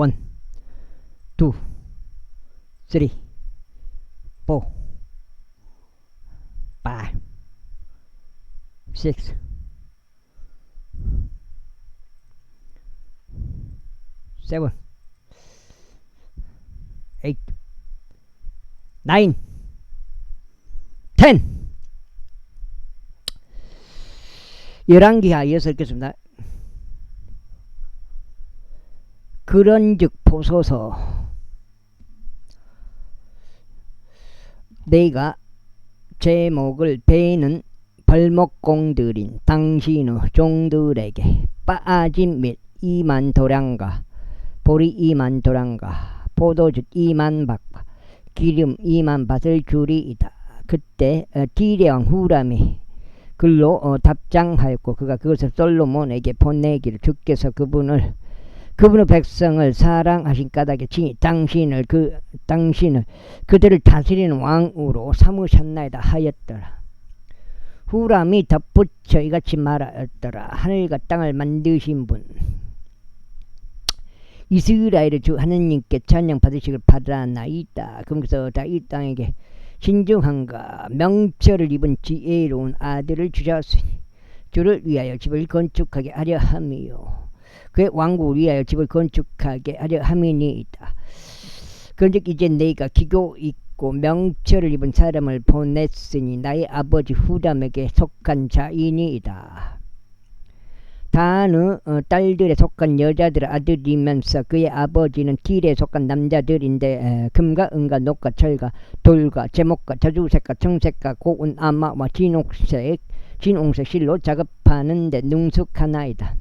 1, 2, 3, 4, 5, 6, 7, 8, 9, 10. 11기하 이어서 읽겠습니다. 그런즉 보소서 내가 제목을 베는 벌목공들인 당신의 종들에게 빠진 및 2만 도량과 보리 2만 도량과 포도주 2만 박과 기름 2만 밭을 주리이다. 그때 디레왕 후람이 글로 답장하였고 그가 그것을 솔로몬에게 보내기를 주께서 그분의 백성을 사랑하신 까닭에 친히 당신을 그들을 다스리는 왕으로 삼으셨나이다 하였더라. 후람이 덧붙여 이같이 말하였더라. 하늘과 땅을 만드신 분 이스라엘의 주 하느님께 찬양 받으시길 바라나이다. 그러면서 다 이 땅에게 신중함과 명철을 입은 지혜로운 아들을 주셨으니 주를 위하여 집을 건축하게 하려 함이요 그의 왕국을 위하여 집을 건축하게 하려 함이니이다. 그런즉 이제 내가 기교 있고 명철을 입은 사람을 보냈으니 나의 아버지 후람에게 속한 자이니이다. 다는 딸들에 속한 여자들의 아들이면서 그의 아버지는 딜에 속한 남자들인데 금과 은과 녹과 철과 돌과 제목과 자주색과 청색과 고운 아마와 진홍색 실로 작업하는데 능숙하나이다.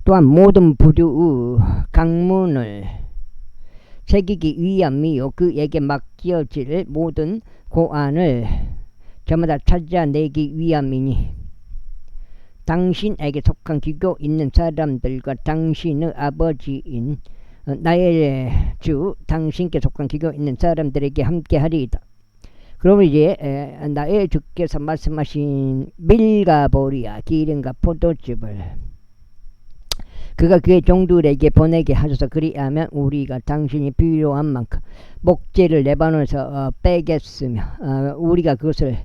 또한 모든 부두의 강문을 새기기 위함이요 그에게 맡겨질 모든 고안을 저마다 찾아내기 위함이니 당신에게 속한 기교 있는 사람들과 당신의 아버지인 나의 주 당신께 속한 기교 있는 사람들에게 함께 하리이다. 그러면 이제 나의 주께서 말씀하신 밀과 보리와 기름과 포도즙을 그가 그의 종들에게 보내게 하셔서 그리하면 우리가 당신이 필요한 만큼 목재를 레바논에서 빼겠으며 우리가 그것을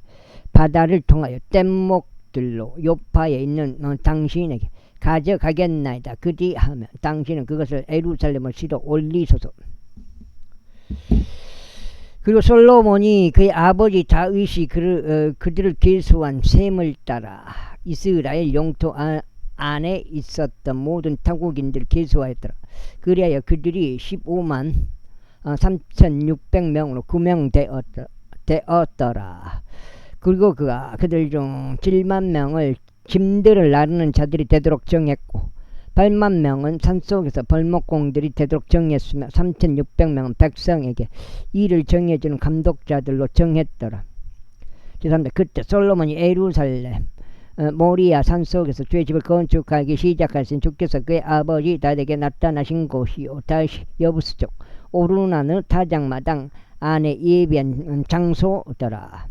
바다를 통하여 뗏목들로 요파에 있는 당신에게 가져가겠나이다. 그리하면 당신은 그것을 예루살렘을 시로 올리소서. 그리고 솔로몬이 그의 아버지 다윗이 그들을 계수한 셈을 따라 이스라엘 영토 안에 있었던 모든 타국인들을 계수하였더라. 그리하여 그들이 15만 3,600명으로 구명되었더라. 그리고 그들 중 7만 명을 짐들을 나르는 자들이 되도록 정했고 8만 명은 산속에서 벌목공들이 되도록 정했으며 3,600명은 백성에게 일을 정해주는 감독자들로 정했더라. 죄송합니다. 그때 솔로몬이 예루살렘 모리아 산속에서 주의 집을 건축하기 시작하신 주께서 그의 아버지 다윗에게 나타나신 곳이요 다시 여부스족 오르나느 타작마당 안에 예비한 장소더라.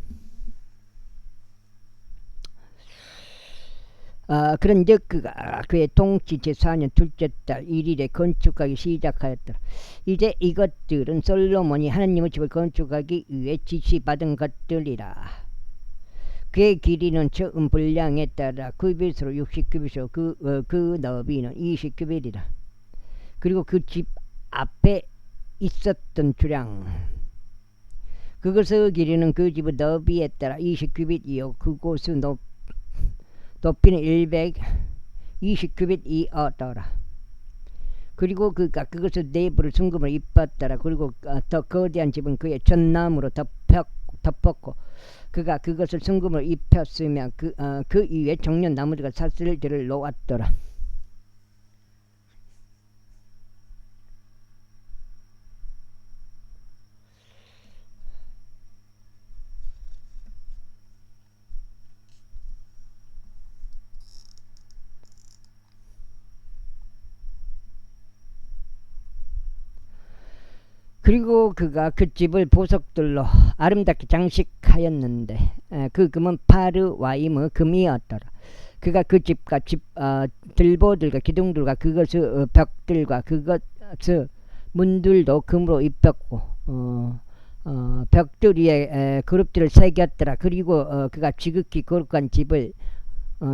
그런즉 그가 그의 통치 제4년 둘째 달 1일에 건축하기 시작하였더라. 이제 이것들은 솔로몬이 하나님의 집을 건축하기 위해 지시받은 것들이라. 그의 길이는 처음 분량에 따라 규빗으로 60규빗이요 그 너비는 20규빗이라. 그리고 그 집 앞에 있었던 주량 그것의 길이는 그 집의 너비에 따라 20규빗이요 그곳의 높이는 120규빗이었더라. 그리고 그것의 내부를 순금으로 입혔더라. 그리고 더 거대한 집은 그의 전나무로 덮었고 그가 그것을 순금으로 입혔으며 그 위에 정년 나무들과 사슬들을 놓았더라. 그리고 그가 그 집을 보석들로 아름답게 장식하였는데 그 금은 파르와임의 금이었더라. 그가 그 집과 들보들과 기둥들과 그것의 벽들과 그것 문들도 금으로 입혔고 벽돌 위에 그룹들을 새겼더라. 그리고 그가 지극히 거룩한 집을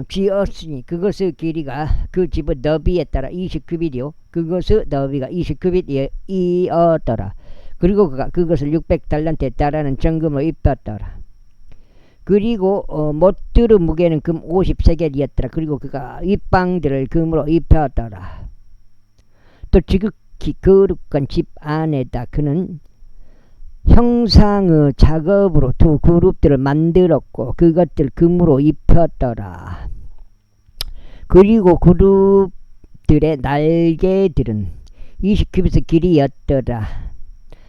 지었으니 그것의 길이가 그 집의 너비에 따라 20규빗이요 그것의 너비가 20규빗이었더라. 그리고 그가 그것을 600달란트에 따르는 정금으로 입혔더라. 그리고 못들의 무게는 금 50세겔이었더라. 그리고 그가 윗방들을 금으로 입혔더라. 또 지극히 거룩한 집 안에다 그는 형상의 작업으로 두 그룹들을 만들었고 그것들 금으로 입혔더라. 그리고 그룹들의 날개들은 20규빗의 길이였더라.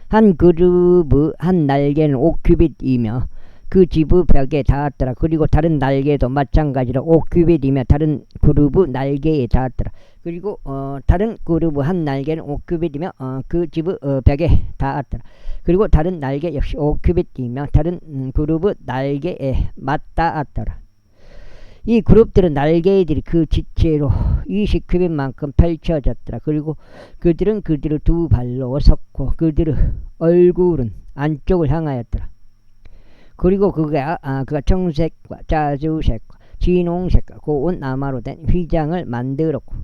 한 그룹의 한 날개는 5규빗이며 그 집의 벽에 닿았더라. 그리고 다른 날개도 마찬가지로 5규빗이며 다른 그룹의 날개에 닿았더라. 그리고 다른 그룹의 한 날개는 5규빗이며 그 집의 벽에 닿았더라. 그리고 다른 날개 역시 5규빗이며 다른 그룹의 날개에 맞닿았더라. 이 그룹들은 날개들이 그 지체로 20규빗만큼 펼쳐졌더라. 그리고 그들은 그들의 두 발로 섰고 그들의 얼굴은 안쪽을 향하였더라. 그리고 그가 청색과 자주색과 진홍색과 고운 나마로 된 휘장을 만들었고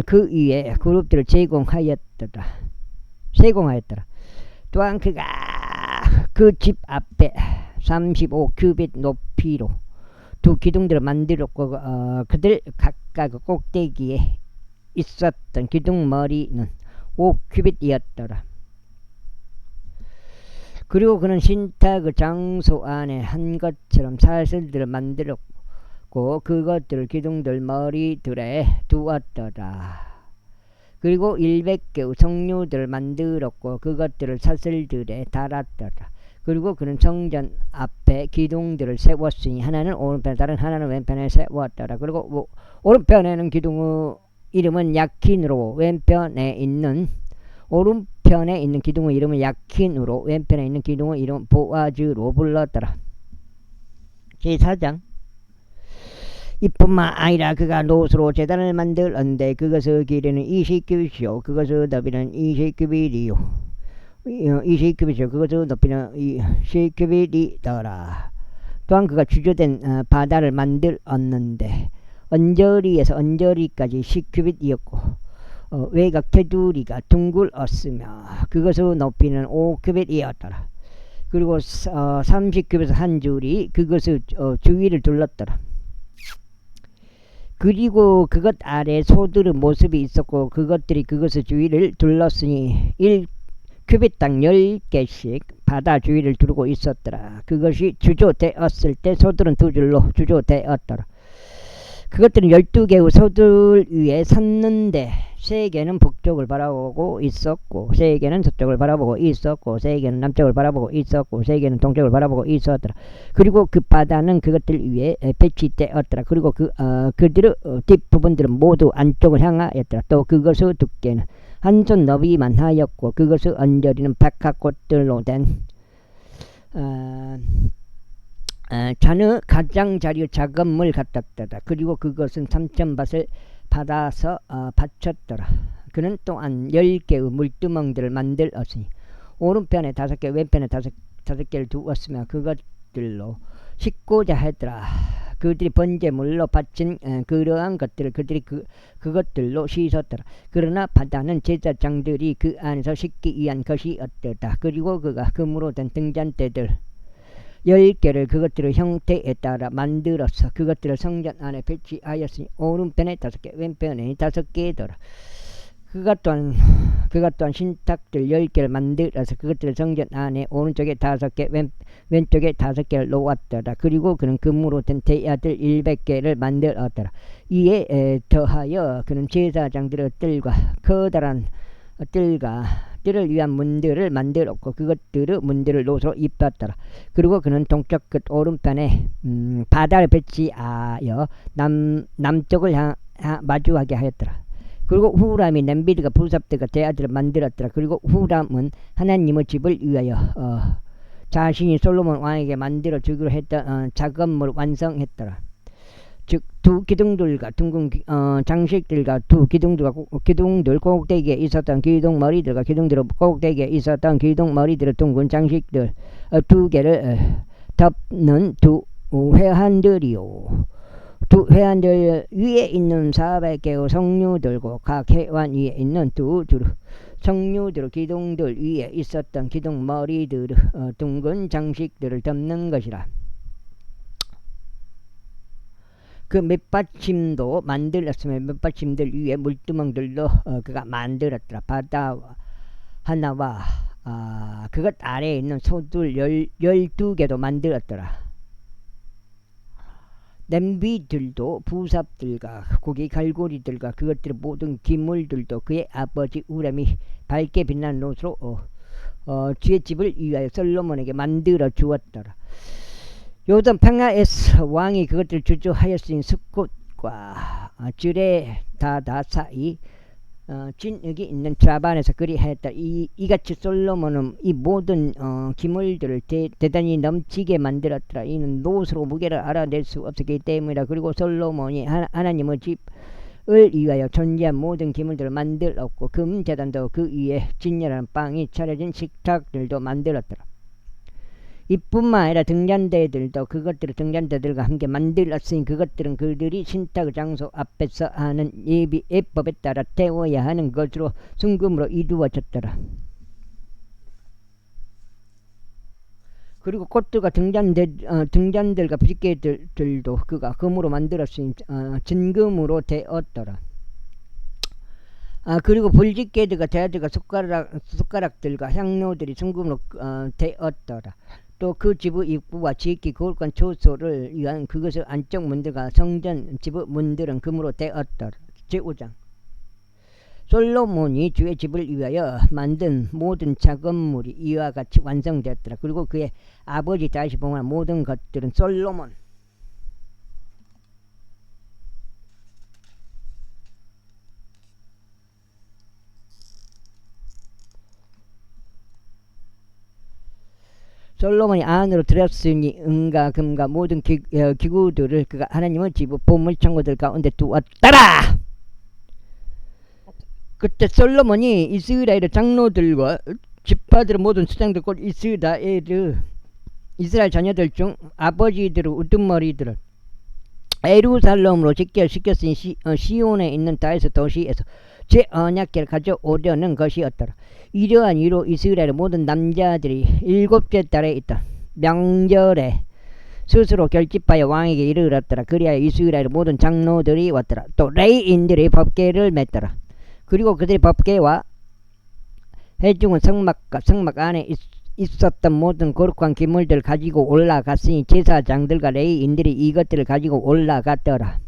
그 위에 그룹들을 제공하였더라. 또한 그가 그 집 앞에 35규빗 높이로 두 기둥들을 만들었고 그들 각각 꼭대기에 있었던 기둥 머리는 5규빗이었더라. 그리고 그는 신탁의 장소 안에 한 것처럼 사슬들을 만들었고 그것들을 기둥들 머리들에 두었더라. 그리고 100개의 석류들을 만들었고 그것들을 사슬들에 달았더라. 그리고 그는 성전 앞에 기둥들을 세웠으니 하나는 오른편에 다른 하나는 왼편에 세웠더라. 그리고 오른편에는 기둥의 이름은 야킨으로 왼편에 있는 기둥의 이름은 야킨으로 왼편에 있는 기둥의 이름은 보아즈로 불렀더라. 제4장 이뿐만 아니라 그가 노수로 제단을 만들었는데 그것의 길이는 20규빗이요 그것의 너비는 20규빗이요 20규빗이요 그것의 높이는 10규빗이더라. 또한 그가 주조된 바다를 만들었는데 언저리에서 언저리까지 10규빗이었고 외곽 테두리가 둥글었으며 그것의 높이는 5규빗이었더라. 그리고 30규빗 한 줄이 그것의 주위를 둘렀더라. 그리고 그것 아래 소들의 모습이 있었고 그것들이 그것의 주위를 둘렀으니 1규빗당 10개씩 바다 주위를 두르고 있었더라. 그것이 주조되었을 때 소들은 두 줄로 주조되었더라. 그것들은 12개의 소들 위에 섰는데 3개는 북쪽을 바라보고 있었고 3개는 서쪽을 바라보고 있었고 3개는 남쪽을 바라보고 있었고 3개는 동쪽을 바라보고 있었더라. 그리고 그 바다는 그것들 위에 배치되었더라. 그리고 그들의 뒷부분들은 모두 안쪽을 향하였더라. 또 그것의 두께는 한 손 너비만 하였고 그것의 언저리는 백합꽃들로 된 잔의 가장자리 작업물 같았더라. 그리고 그것은 3,000밭을 받아서 바쳤더라. 그는 또한 10개의 물두멍들을 만들었으니 오른편에 5개 왼편에 5개를 두었으며 그것들로 씻고자 하였더라. 그들이 번제물로 바친 그러한 것들을 그들이 그것들로 씻었더라. 그러나 바다는 제사장들이 그 안에서 씻기 위한 것이었더라. 그리고 그가 금으로 된 등잔대들 10개를 그것들의 형태에 따라 만들어서 그것들을 성전 안에 배치하였으니 오른편에 5개 왼편에 5개더라. 그가 또한 신탁들 10개를 만들어서 그것들을 성전 안에 오른쪽에 5개 왼쪽에 5개를 놓았더라. 그리고 그는 금으로 된 대야들 100개를 만들었더라. 이에 더하여 그는 제사장들의 뜰과 커다란 뜰을 위한 문들을 만들었고 그것들의 문들을 노소로 입혔더라. 그리고 그는 동쪽 끝 오른편에 바다를 배치하여 남쪽을 마주하게 하였더라. 그리고 후람이 냄비드가 부삽드가 대아들을 만들었더라. 그리고 후람은 하나님의 집을 위하여 자신이 솔로몬 왕에게 만들어 주기로 했던 작업물을 완성했더라. 즉 두 기둥들과 둥근 장식들과 두 기둥들과 기둥들 꼭대기에 있었던 기둥머리들과 기둥들 꼭대기에 있었던 기둥머리들의 둥근 장식들 두 개를 덮는 두 회환들이요. 두 회환들 위에 있는 400개의 성류들고 각 회환 위에 있는 두 성류들 기둥들 위에 있었던 기둥머리들 둥근 장식들을 덮는 것이라. 그 밑받침도 만들었으면 밑받침들 위에 물두멍들도 그가 만들었더라. 바다 하나와 그것 아래에 있는 소들 12개도 만들었더라. 냄비들도 부삽들과 고기 갈고리들과 그것들의 모든 기물들도 그의 아버지 우람이 밝게 빛나는 옷으로 주의 집을 위하여 솔로몬에게 만들어 주었더라. 요던 평야에서 왕이 그것들을 주저하였으니 숲꽃과 지레 다다 사이 진흙이 있는 자반에서 그리하였다. 이같이 솔로몬은 이 모든 기물들을 대단히 넘치게 만들었더라. 이는 노스로 무게를 알아낼 수 없었기 때문이라. 그리고 솔로몬이 하나님의 집을 위하여 존재한 모든 기물들을 만들었고 금제단도 그 위에 진열한 빵이 차려진 식탁들도 만들었더라. 이뿐만 아니라 등잔대들도 그것들을 등잔대들과 함께 만들었으니 그것들은 그들이 신탁의 장소 앞에서 하는 예법에 따라 태워야 하는 것으로 순금으로 이루어졌더라. 그리고 꽃들과 등잔들과 부싯개들도 그가 금으로 만들었으니 진금으로 되었더라. 그리고 불짓개들과 대야들과 숟가락들과 향로들이 순금으로 되었더라. 또 그 집의 입구와 지키 거룩한 초소를 위한 그것의 안쪽 문들과 성전 집의 문들은 금으로 되었더라. 제5장 솔로몬이 주의 집을 위하여 만든 모든 작업물이 이와 같이 완성되었더라. 그리고 그의 아버지 다시 봉헌한 모든 것들은 솔로몬이 안으로 들였으니 은과 금과 모든 기구들을 그가 하나님의 집의 보물창고들 가운데 두었더라. 그때 솔로몬이 이스라엘의 장로들과 지파들의 모든 수장들 곧 이스라엘 자녀들 중 아버지들의 우두머리들을 예루살렘으로 직결시켰으니 시온에 있는 다윗의 도시에서 제 언약궤를 가져오려는 것이었더라. 이러한 이로 이스라엘의 모든 남자들이 7째 달에 있다 명절에 스스로 결집하여 왕에게 이르렀더라. 그리하여 이스라엘의 모든 장로들이 왔더라. 또 레위인들이 법궤를 맸더라. 그리고 그들의 법궤와 회중은 성막과 성막 안에 있었던 모든 거룩한 기물들을 가지고 올라갔으니 제사장들과 레위인들이 이것들을 가지고 올라갔더라.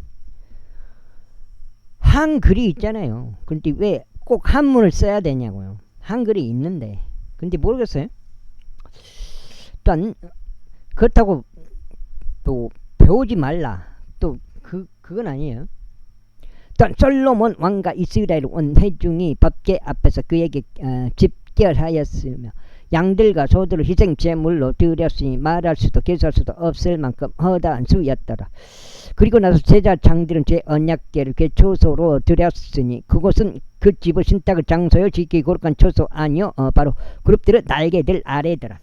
한글이 있잖아요. 근데 왜 꼭 한문을 써야 되냐고요. 한글이 있는데. 근데 모르겠어요. 일단 그렇다고 또 배우지 말라. 또 그건 아니에요. 일단 솔로몬 왕과 이스라엘 온 회중이 법궤 앞에서 그에게 집결하였으며 양들과 소들을 희생 제물로 드렸으니 말할 수도 계수할 수도 없을 만큼 허다한 수였더라. 그리고 나서 제사장들은 제 언약궤를 그 초소로 드렸으니 그곳은 그 집의 신탁의 장소요 지키 거룩한 초소 아니요 바로 그룹들의 날개들 아래더라.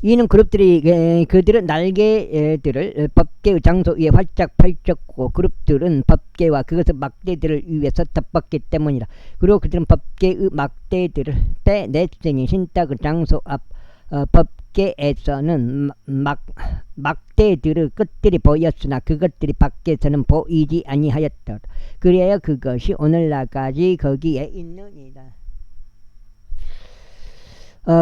이는 그룹들이 그들의 날개들을 법궤의 장소 위에 활짝 펼쳤고 그룹들은 법궤와 그것의 막대들을 위에서 덮었기 때문이라. 그리고 그들은 법궤의 막대들을 빼냈으니 신탁의 장소 앞 법궤에서는 막대들의 끝들이 보였으나 그것들이 밖에서는 보이지 아니하였더라. 그래야 그것이 오늘날까지 거기에 있느니라.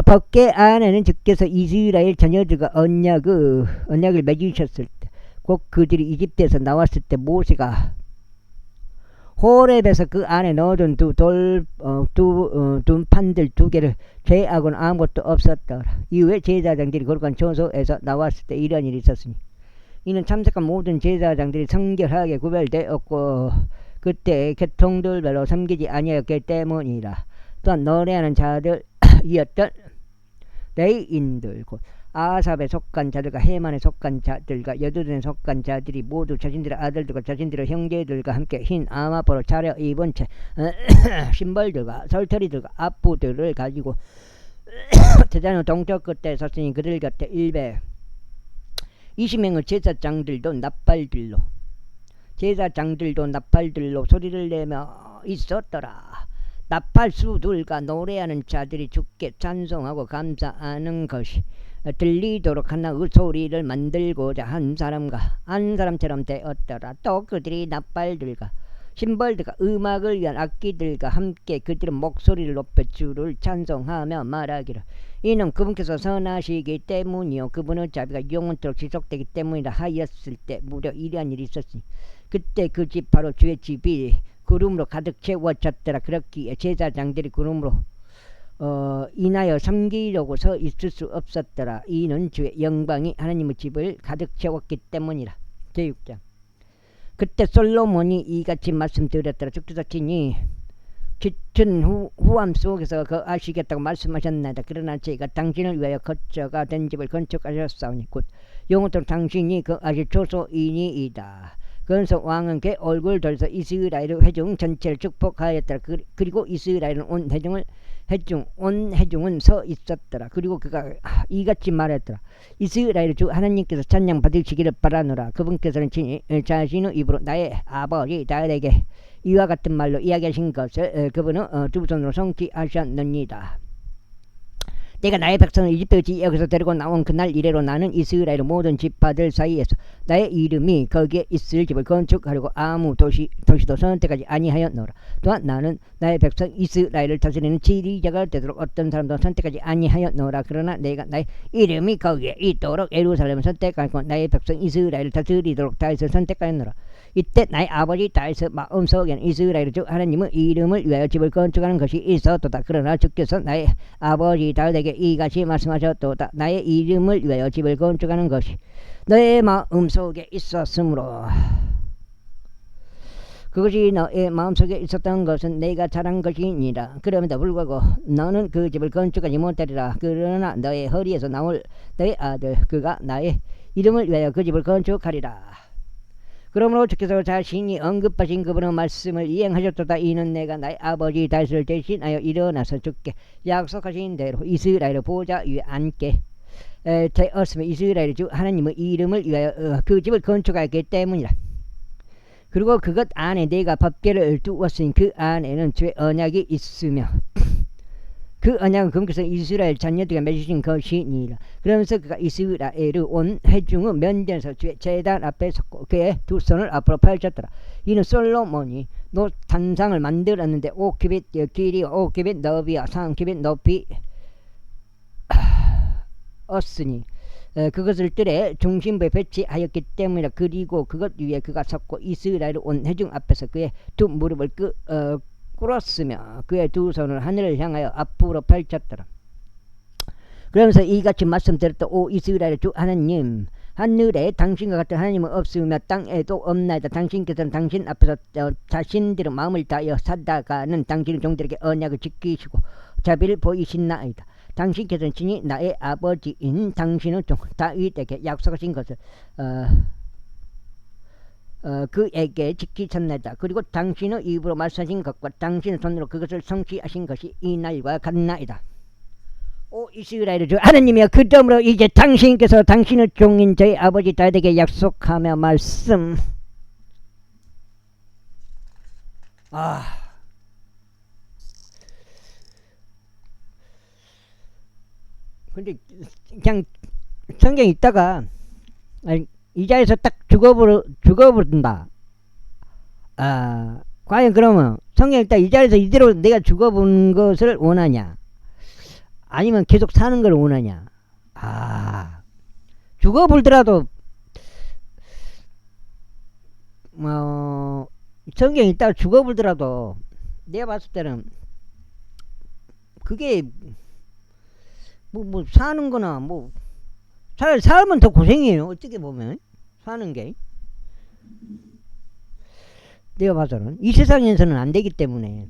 법궤 안에는 주께서 이스라엘 자녀들과 언약을 맺으셨을 때 곧 그들이 이집트에서 나왔을 때 모세가 호렙에서 그 안에 넣어둔 판들 2개를 제하고는 아무것도 없었더라. 이후에 제사장들이 거룩한 초소에서 나왔을 때 이런 일이 있었으니 이는 참석한 모든 제사장들이 성결하게 구별되었고 그때 계통들별로 섬기지 아니하였기 때문이라. 또한 노래하는 자들이었던 레위인들 곧 아삽에 속한 자들과 헤만에 속한 자들과 여두둔에 속한 자들이 모두 자신들의 아들들과 자신들의 형제들과 함께 흰 아마포로 차려 입은 채 신벌들과 설터리들과 앞부들을 가지고 제자는 동쪽 끝에 섰으니 그들 곁에 20명의 제사장들도 납발들로 소리를 내며 있었더라. 나팔수들과 노래하는 자들이 주께 찬송하고 감사하는 것이 들리도록 하나의 소리를 만들고자 한 사람처럼 되었더라. 또 그들이 나팔들과 신벌들과 음악을 위한 악기들과 함께 그들은 목소리를 높여 주를 찬송하며 말하기를 이는 그분께서 선하시기 때문이요 그분의 자비가 영원토록 지속되기 때문이라 하였을 때 무려 이러한 일이 있었으니 그때 그 집 바로 주의 집이 구름으로 가득 채워졌더라. 그렇기에 제사장들이 구름으로 인하여 섬기려고 서 있을 수 없었더라. 이는 주의 영광이 하나님의 집을 가득 채웠기 때문이라. 제6장 그때 솔로몬이 이같이 말씀드렸더라. 죽두사친이 짙은 후암 속에서 거하시겠다고 말씀하셨나이다. 그러나 제가 당신을 위하여 거처가 된 집을 건축하셨사오니 곧 영원토록 당신이 거하실 초소이니이다. 그래서 왕은 그 얼굴 돌려서 이스라엘 회중 전체를 축복하였더라. 그리고 이스라엘은 온 회중은 서 있었더라. 그리고 그가 이같이 말했더라. 이스라엘 주 하나님께서 찬양 받으시기를 바라노라. 그분께서는 자신의 입으로 나의 아버지 다윗에게 이와 같은 말로 이야기하신 것을 그분은 두 손으로 성취하셨느니라. 내가 나의 백성을 이집트 지역에서 데리고 나온 그날 이래로 나는 이스라엘 모든 지파들 사이에서 나의 이름이 거기에 있을 집을 건축하려고 아무 도시도 선택하지 아니하였노라. 또한 나는 나의 백성 이스라엘을 다스리는 지리자가 되도록 어떤 사람도 선택하지 아니하였노라. 그러나 내가 나의 이름이 거기에 있도록 예루살렘을 선택하고 나의 백성 이스라엘을 다스리도록 다윗을 선택하였노라. 이때 나의 아버지 다윗의 마음속에는 이스라엘 주 하나님의 이름을 위하여 집을 건축하는 것이 있었도다. 그러나 주께서 나의 아버지 다윗에게 이같이 말씀하셨도다. 나의 이름을 위하여 집을 건축하는 것이 너의 마음속에 있었으므로 그것이 너의 마음속에 있었던 것은 내가 잘한 것이니라. 그럼에도 불구하고 너는 그 집을 건축하지 못하리라. 그러나 너의 허리에서 나올 너의 아들 그가 나의 이름을 위하여 그 집을 건축하리라. 그러므로 주께서 자신이 언급하신 그분의 말씀을 이행하셨도다. 이는 내가 나의 아버지 다윗을 대신하여 일어나서 주께 약속하신 대로 이스라엘 보좌 위에 앉게 되었으며 이스라엘 주 하나님의 이름을 위하여 그 집을 건축하였기 때문이라. 그리고 그것 안에 내가 법궤를 두었으니 그 안에는 주의 언약이 있으며 그 언약은 그분께서 이스라엘 자녀들에게 맺으신 것이니라. 그러면서 그가 이스라엘의 온 회중의 면전에서 주의 제단 앞에 섰고 그의 두 손을 앞으로 펼쳤더라. 이는 솔로몬이 단상을 만들었는데 5규빗 길이 5규빗 너비와 3규빗 높이 었으니 그것을 뜰에 중심부에 배치하였기 때문이라. 그리고 그것 위에 그가 섰고 이스라엘 온 회중 앞에서 그의 두 무릎을 꿇었으며 그의 두 손을 하늘을 향하여 앞으로 펼쳤더라. 그러면서 이같이 말씀드렸다. 오 이스라엘 주 하나님 하늘에 당신과 같은 하나님은 없으며 땅에도 없나이다. 당신께서는 당신 앞에서 자신들의 마음을 다하여 살아가는 당신의 종들에게 언약을 지키시고 자비를 보이신나이다. 당신께서는 친히 나의 아버지인 당신의 종 다윗에게 약속하신 것을 그에게 지키셨나이다. 그리고 당신의 입으로 말씀하신 것과 당신의 손으로 그것을 성취하신 것이 이 날과 같나이다. 오 이스라엘 주 하나님이여 그러므로 이제 당신께서 당신의 종인 저희 아버지 다윗에게 약속하며 말씀 근데 그냥 성경 읽다가 이 자리에서 딱 죽어버린다. 과연 그러면 성경 읽다 이 자리에서 이대로 내가 죽어본 것을 원하냐? 아니면 계속 사는 걸 원하냐? 죽어보더라도 성경 읽다가 죽어보더라도 내가 봤을 때는 그게 뭐 사는 거나 차라리 살면 더 고생이에요. 어떻게 보면 사는 게 내가 봐서는 이 세상에서는 안 되기 때문에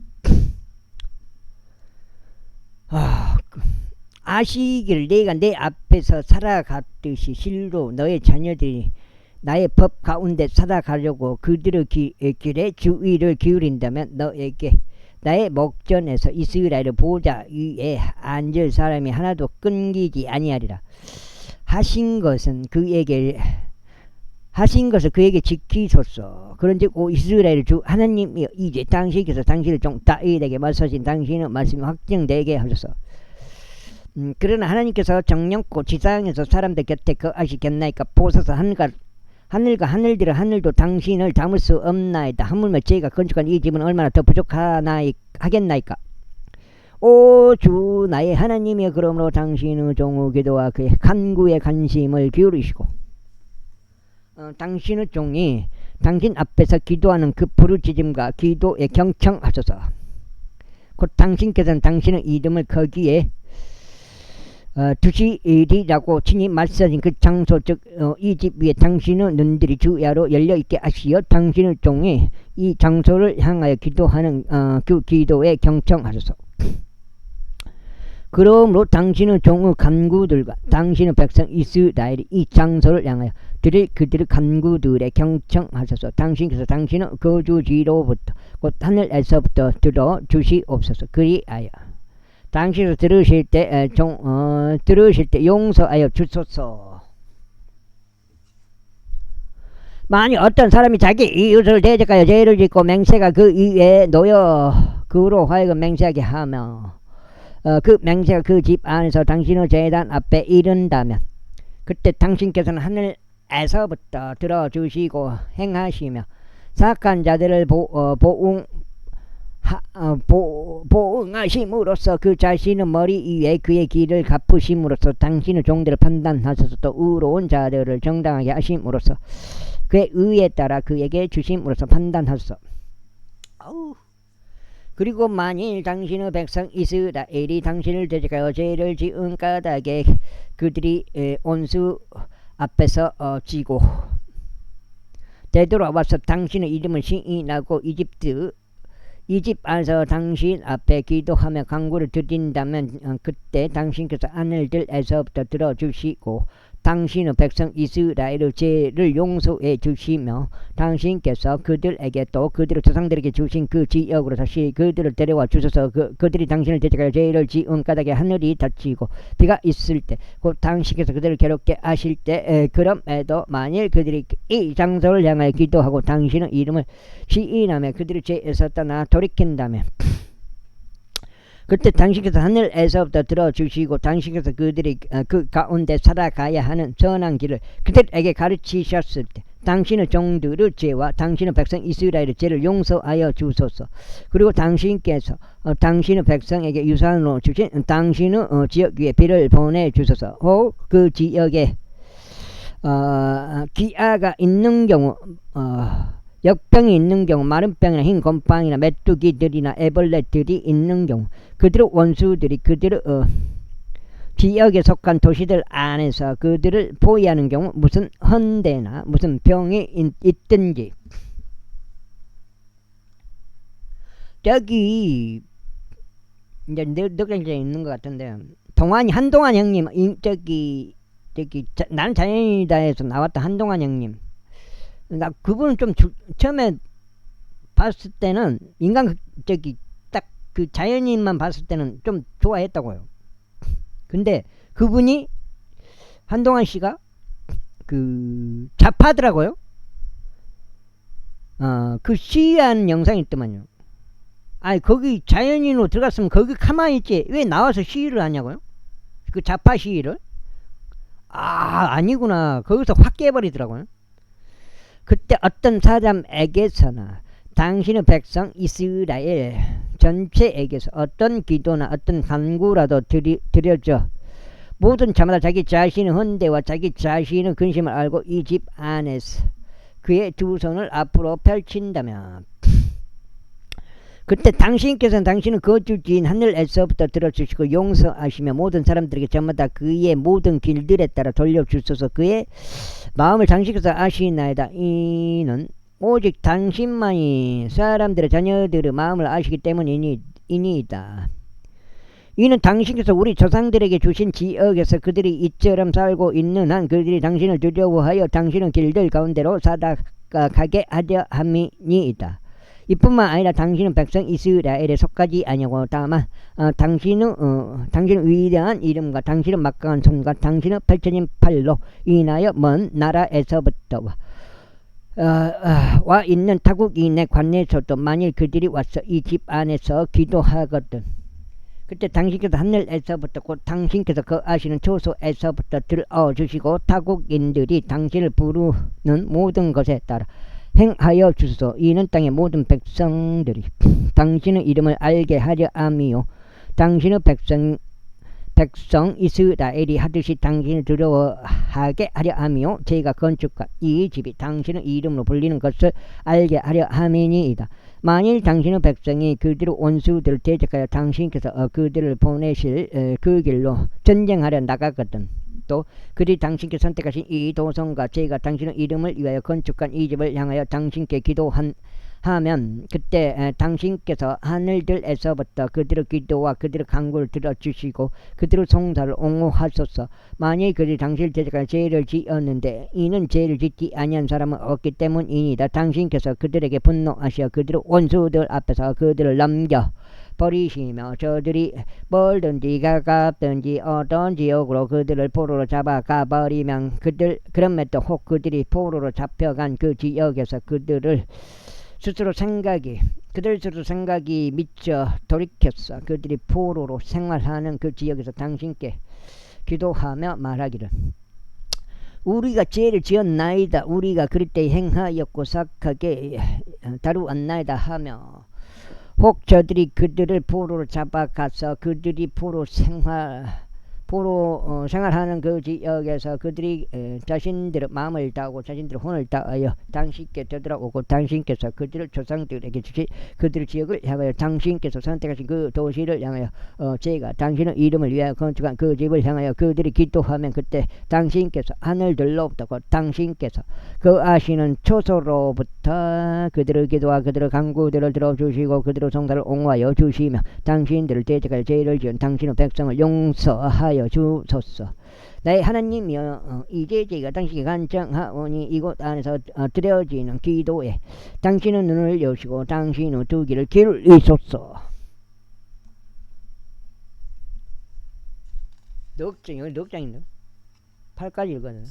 아시기를 내가 내 앞에서 살아갔듯이 실로 너의 자녀들이 나의 법 가운데 살아가려고 그들의 길에 주의를 기울인다면 너에게 나의 목전에서 이스라엘의 보좌 위에 앉을 사람이 하나도 끊기지 아니하리라. 하신 것을 그에게 지키소서. 그런즉 오 이스라엘 주 하나님이 이제 당신께서 당신의 종 다윗에게 말씀하신 당신의 말씀이 확정되게 하소서. 그러나 하나님께서 정령코 지상에서 사람들 곁에 거하시겠나이까. 보소서. 하늘과 하늘들의 하늘도 당신을 담을 수 없나이다. 하물며 제가 건축한 이 집은 얼마나 더 부족하겠나이까. 오 주 나의 하나님이여, 그러므로 당신의 종의 기도와 그의 간구에 관심을 기울이시고 당신의 종이 당신 앞에서 기도하는 그 부르짖음과 기도에 경청하소서. 곧 당신께서는 당신의 이름을 거기에 두시리라고 친히 말씀하신 그 장소 즉 이 집 위에 당신의 눈들이 주야로 열려있게 하시어 당신의 종이 이 장소를 향하여 기도하는 그 기도에 경청하소서. 그러므로 당신의 종의 간구들과 당신의 백성 이스라엘이 이 장소를 향하여 그들의 간구들에 경청하소서. 당신께서 당신의 거주지로부터 곧 하늘에서부터 들어주시옵소서. 그리하여 당신께서 들으실 때 용서하여 주소서. 만일 어떤 사람이 자기 이웃을 대적하여 죄를 짓고 맹세가 그 위에 놓여 그로 하여금 맹세하게 하며 그 맹세가 그 집 안에서 당신의 제단 앞에 이른다면 그때 당신께서는 하늘에서부터 들어주시고 행하시며 사악한 자들을 보응하심으로써 그 자신의 머리 위에 그의 길을 갚으심으로써 당신의 종들을 판단하셔서 또 의로운 자들을 정당하게 하심으로써 그의 의에 따라 그에게 주심으로써 판단하소서. 그리고 만일 당신의 백성 이스라엘이 당신을 대적하여 죄를 지은 까닭에 그들이 온수 앞에서 지고 되돌아와서 당신의 이름을 시인하고 이 집 안에서 당신 앞에 기도하며 간구를 드린다면 그때 당신께서 하늘들에서부터 들어주시고 당신의 백성 이스라엘의 죄를 용서해 주시며 당신께서 그들에게 또 그들의 조상들에게 주신 그 지역으로 다시 그들을 데려와 주셔서 그들이 당신을 대적하여 죄를 지은 까닭에 하늘이 닫히고 비가 있을 때 곧 당신께서 그들을 괴롭게 하실 때 그럼에도 만일 그들이 이 장소를 향하여 기도하고 당신의 이름을 시인하며 그들의 죄에서 떠나 돌이킨다면 그때 당신께서 하늘에서부터 들어주시고 당신께서 그들이 그 가운데 살아가야 하는 선한 길을 그들에게 가르치셨을 때 당신의 종들의 죄와 당신의 백성 이스라엘의 죄를 용서하여 주소서. 그리고 당신께서 당신의 백성에게 유산으로 주신 당신의 지역 위에 비를 보내주소서. 혹 그 지역에 기아가 있는 경우 역병이 있는 경우 마른 병이나 흰 곰팡이나 메뚜기들이나 애벌레들이 있는 경우 그들의 원수들이 그들의 지역에 속한 도시들 안에서 그들을 포위하는 경우 무슨 헌대나 무슨 병이 있든지 저기 이제 늑대에 있는 것 같은데 한동안 형님 저기 나는 자연이다에서 나왔던 한동안 형님 나 그분은 좀 처음에 봤을 때는 저기 딱 그 자연인만 봤을 때는 좀 좋아했다고요. 근데 그분이 한동안 씨가 그 좌파더라고요. 그 시위하는 영상이 있더만요. 아니 거기 자연인으로 들어갔으면 거기 가만히 있지 왜 나와서 시위를 하냐고요? 그 좌파 시위를? 아니구나. 거기서 확 깨버리더라고요. 그때 어떤 사람에게서나 당신의 백성 이스라엘 전체에게서 어떤 기도나 어떤 간구라도 드려져 모든 자마다 자기 자신의 헌대와 자기 자신의 근심을 알고 이 집 안에서 그의 두 손을 앞으로 펼친다면 그때 당신께서는 당신의 거주지인 하늘에서부터 들어주시고 용서하시며 모든 사람들에게 저마다 그의 모든 길들에 따라 돌려주소서. 그의 마음을 당신께서 아시나이다. 이는 오직 당신만이 사람들의 자녀들의 마음을 아시기 때문이니이다. 이는 당신께서 우리 조상들에게 주신 지역에서 그들이 이처럼 살고 있는 한 그들이 당신을 두려워하여 당신은 길들 가운데로 살아가게 하려 함이니이다. 이뿐만 아니라 당신은 백성 이스라엘에 속하지 아니하고 다만 당신은 위대한 이름과 당신은 막강한 손과 당신은 펼쳐진 팔로 인하여 먼 나라에서부터 와 있는 타국인의 관내에서도 만일 그들이 와서 이 집 안에서 기도하거든 그때 당신께서 하늘에서부터 곧 당신께서 거하시는 초소에서부터 들어주시고 타국인들이 당신을 부르는 모든 것에 따라 행하여 주소서. 이는 땅의 모든 백성들이 당신의 이름을 알게 하려 함이요 당신의 백성 이스라엘이 하듯이 당신을 두려워하게 하려 함이요 제가 건축한 이 집이 당신의 이름으로 불리는 것을 알게 하려 함이니이다. 만일 당신의 백성이 그들의 원수들을 대적하여 당신께서 그들을 보내실 그 길로 전쟁하려 나가거든 또 그들이 당신께 선택하신 이 도성과 제가 당신의 이름을 위하여 건축한 이 집을 향하여 당신께 기도하면 그때 당신께서 하늘들에서부터 그들의 기도와 그들의 간구를 들어주시고 그들의 송사를 옹호하소서. 만일 그들이 당신을 대적하여 죄를 지었는데 이는 죄를 짓지 아니한 사람은 없기 때문이니다. 당신께서 그들에게 분노하시어 그들의 원수들 앞에서 그들을 넘겨 버리시며 저들이 멀든지 가깝든지 어떤 지역으로 그들을 포로로 잡아가 버리면 그럼에도 혹 그들이 포로로 잡혀간 그 지역에서 그들 스스로 생각이 미쳐 돌이켰어. 그들이 포로로 생활하는 그 지역에서 당신께 기도하며 말하기를 우리가 죄를 지었나이다. 우리가 그럴 때 행하였고 삭하게 다루었나이다 하며 혹 저들이 그들을 포로로 잡아가서 그들이 생활하는 그 지역에서 그들이 자신들의 마음을 다하고 자신들의 혼을 다하여 당신께 되돌아오고 당신께서 그들을 조상들에게 주신 그들의 지역을 향하여 당신께서 선택하신 그 도시를 향하여 제가 당신의 이름을 위하여 건축한 그 집을 향하여 그들이 기도하면 그때 당신께서 하늘들로부터 곧 당신께서 거하시는 초소로부터 그들의 기도와 그들의 간구들을 들어주시고 그들의 성사를 옹호하여 주시며 당신들을 대적하여 죄를 지은 당신의 백성을 용서하여 주소서. 나의 하나님이여 이제 제가 당신께 간청하오니 이곳 안에서 드려지는 기도에 당신의 눈을 여시고 당신의 두 귀를 기울이소서. 넉 장인데 8까지 읽거든.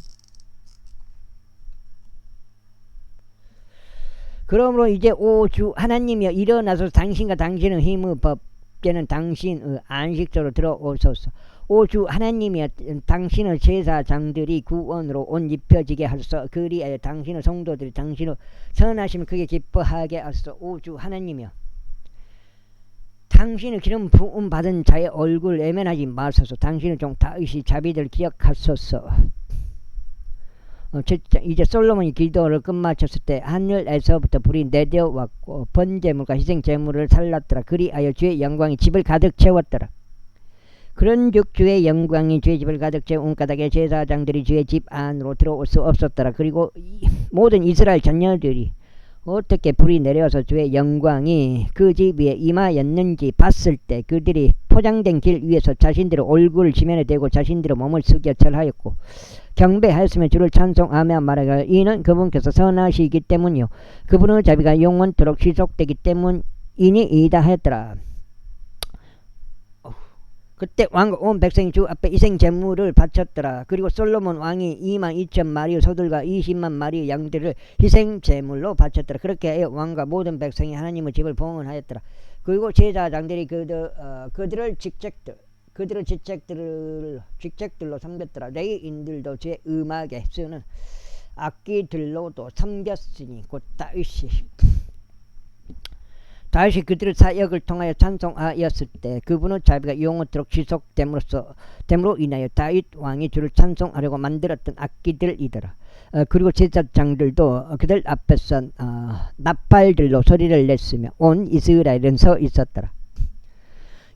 그러므로 이제 오 주 하나님이여 일어나서 당신과 당신의 힘의 법궤는 당신의 안식처로 들어오소서. 오 주 하나님이여 당신의 제사장들이 구원으로 옷 입혀지게 하소서. 그리하여 당신의 성도들이 당신의 선하심을 크게 기뻐하게 하소서. 오 주 하나님이여 당신의 기름 부음 받은 자의 얼굴 애면하지 마소서. 당신의 종 다윗이 자비를 기억하소서. 이제 솔로몬이 기도를 끝마쳤을 때 하늘에서부터 불이 내려왔고 번제물과 희생제물을 살랐더라. 그리하여 주의 영광이 집을 가득 채웠더라. 그런즉 주의 영광이 주의 집을 가득 채운 까닭에 제사장들이 주의 집 안으로 들어올 수 없었더라. 그리고 모든 이스라엘 자녀들이 어떻게 불이 내려서 주의 영광이 그 집 위에 임하였는지 봤을 때 그들이 포장된 길 위에서 자신들의 얼굴을 지면에 대고 자신들의 몸을 숙여 절하였고 경배하였으며 주를 찬송하며 말하기를 이는 그분께서 선하시기 때문이요 그분의 자비가 영원토록 지속되기 때문이니이다 했더라. 그때 왕과 온 백성이 주 앞에 희생제물을 바쳤더라. 그리고 솔로몬 왕이 22,000마리의 소들과 20만 마리의 양들을 희생제물로 바쳤더라. 그렇게 하여 왕과 모든 백성이 하나님의 집을 봉헌하였더라. 그리고 제사장들이 그들을 직책들로 섬겼더라. 레위인들도 제 음악에 쓰는 악기들로도 섬겼으니 곧 다윗이 그들의 사역을 통하여 찬송하였을 때 그분의 자비가 영원토록 지속됨으로 인하여 다윗 왕이 주를 찬송하려고 만들었던 악기들이더라. 그리고 제사장들도 그들 앞에서 나팔들로 소리를 냈으며 온 이스라엘은 서 있었더라.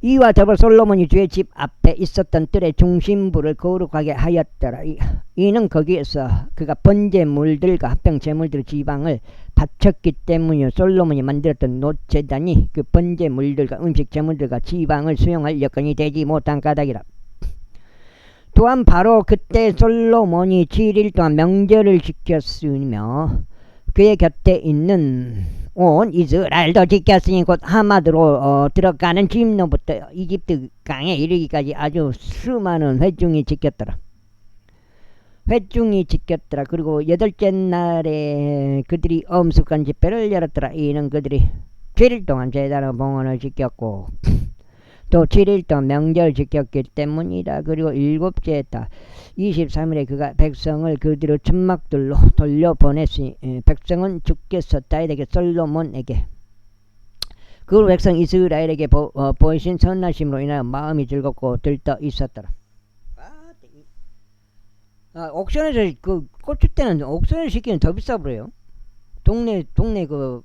이와 더불어 솔로몬이 주의 집 앞에 있었던 뜰의 중심부를 거룩하게 하였더라. 이는 거기에서 그가 번제물들과 합병 제물들의 지방을 바쳤기 때문이요. 솔로몬이 만들었던 놋제단이 그 번제물들과 음식 제물들과 지방을 수용할 여건이 되지 못한 까닭이라. 또한 바로 그때 솔로몬이 7일 동안 명절을 지켰으며 그의 곁에 있는 온 이스라엘도 지켰으니 곧 하마드로 들어가는 집로부터 이집트 강에 이르기까지 아주 수많은 회중이 지켰더라. 그리고 8째 날에 그들이 엄숙한 집회를 열었더라. 이는 그들이 7일 동안 제단의 봉헌을 지켰고 또 7일 동안 명절 지켰기 때문이다. 그리고 7째 달 23일에 그가 백성을 그들의 천막들로 돌려보냈으니 백성은 주께서 다윗에게 솔로몬에게 그 백성 이스라엘에게 보이신 선하심으로 인하여 마음이 즐겁고 들떠 있었더라. 옥션에서 그 꽂을 때는 옥션을 시키면 더 비싸 버려요. 동네 그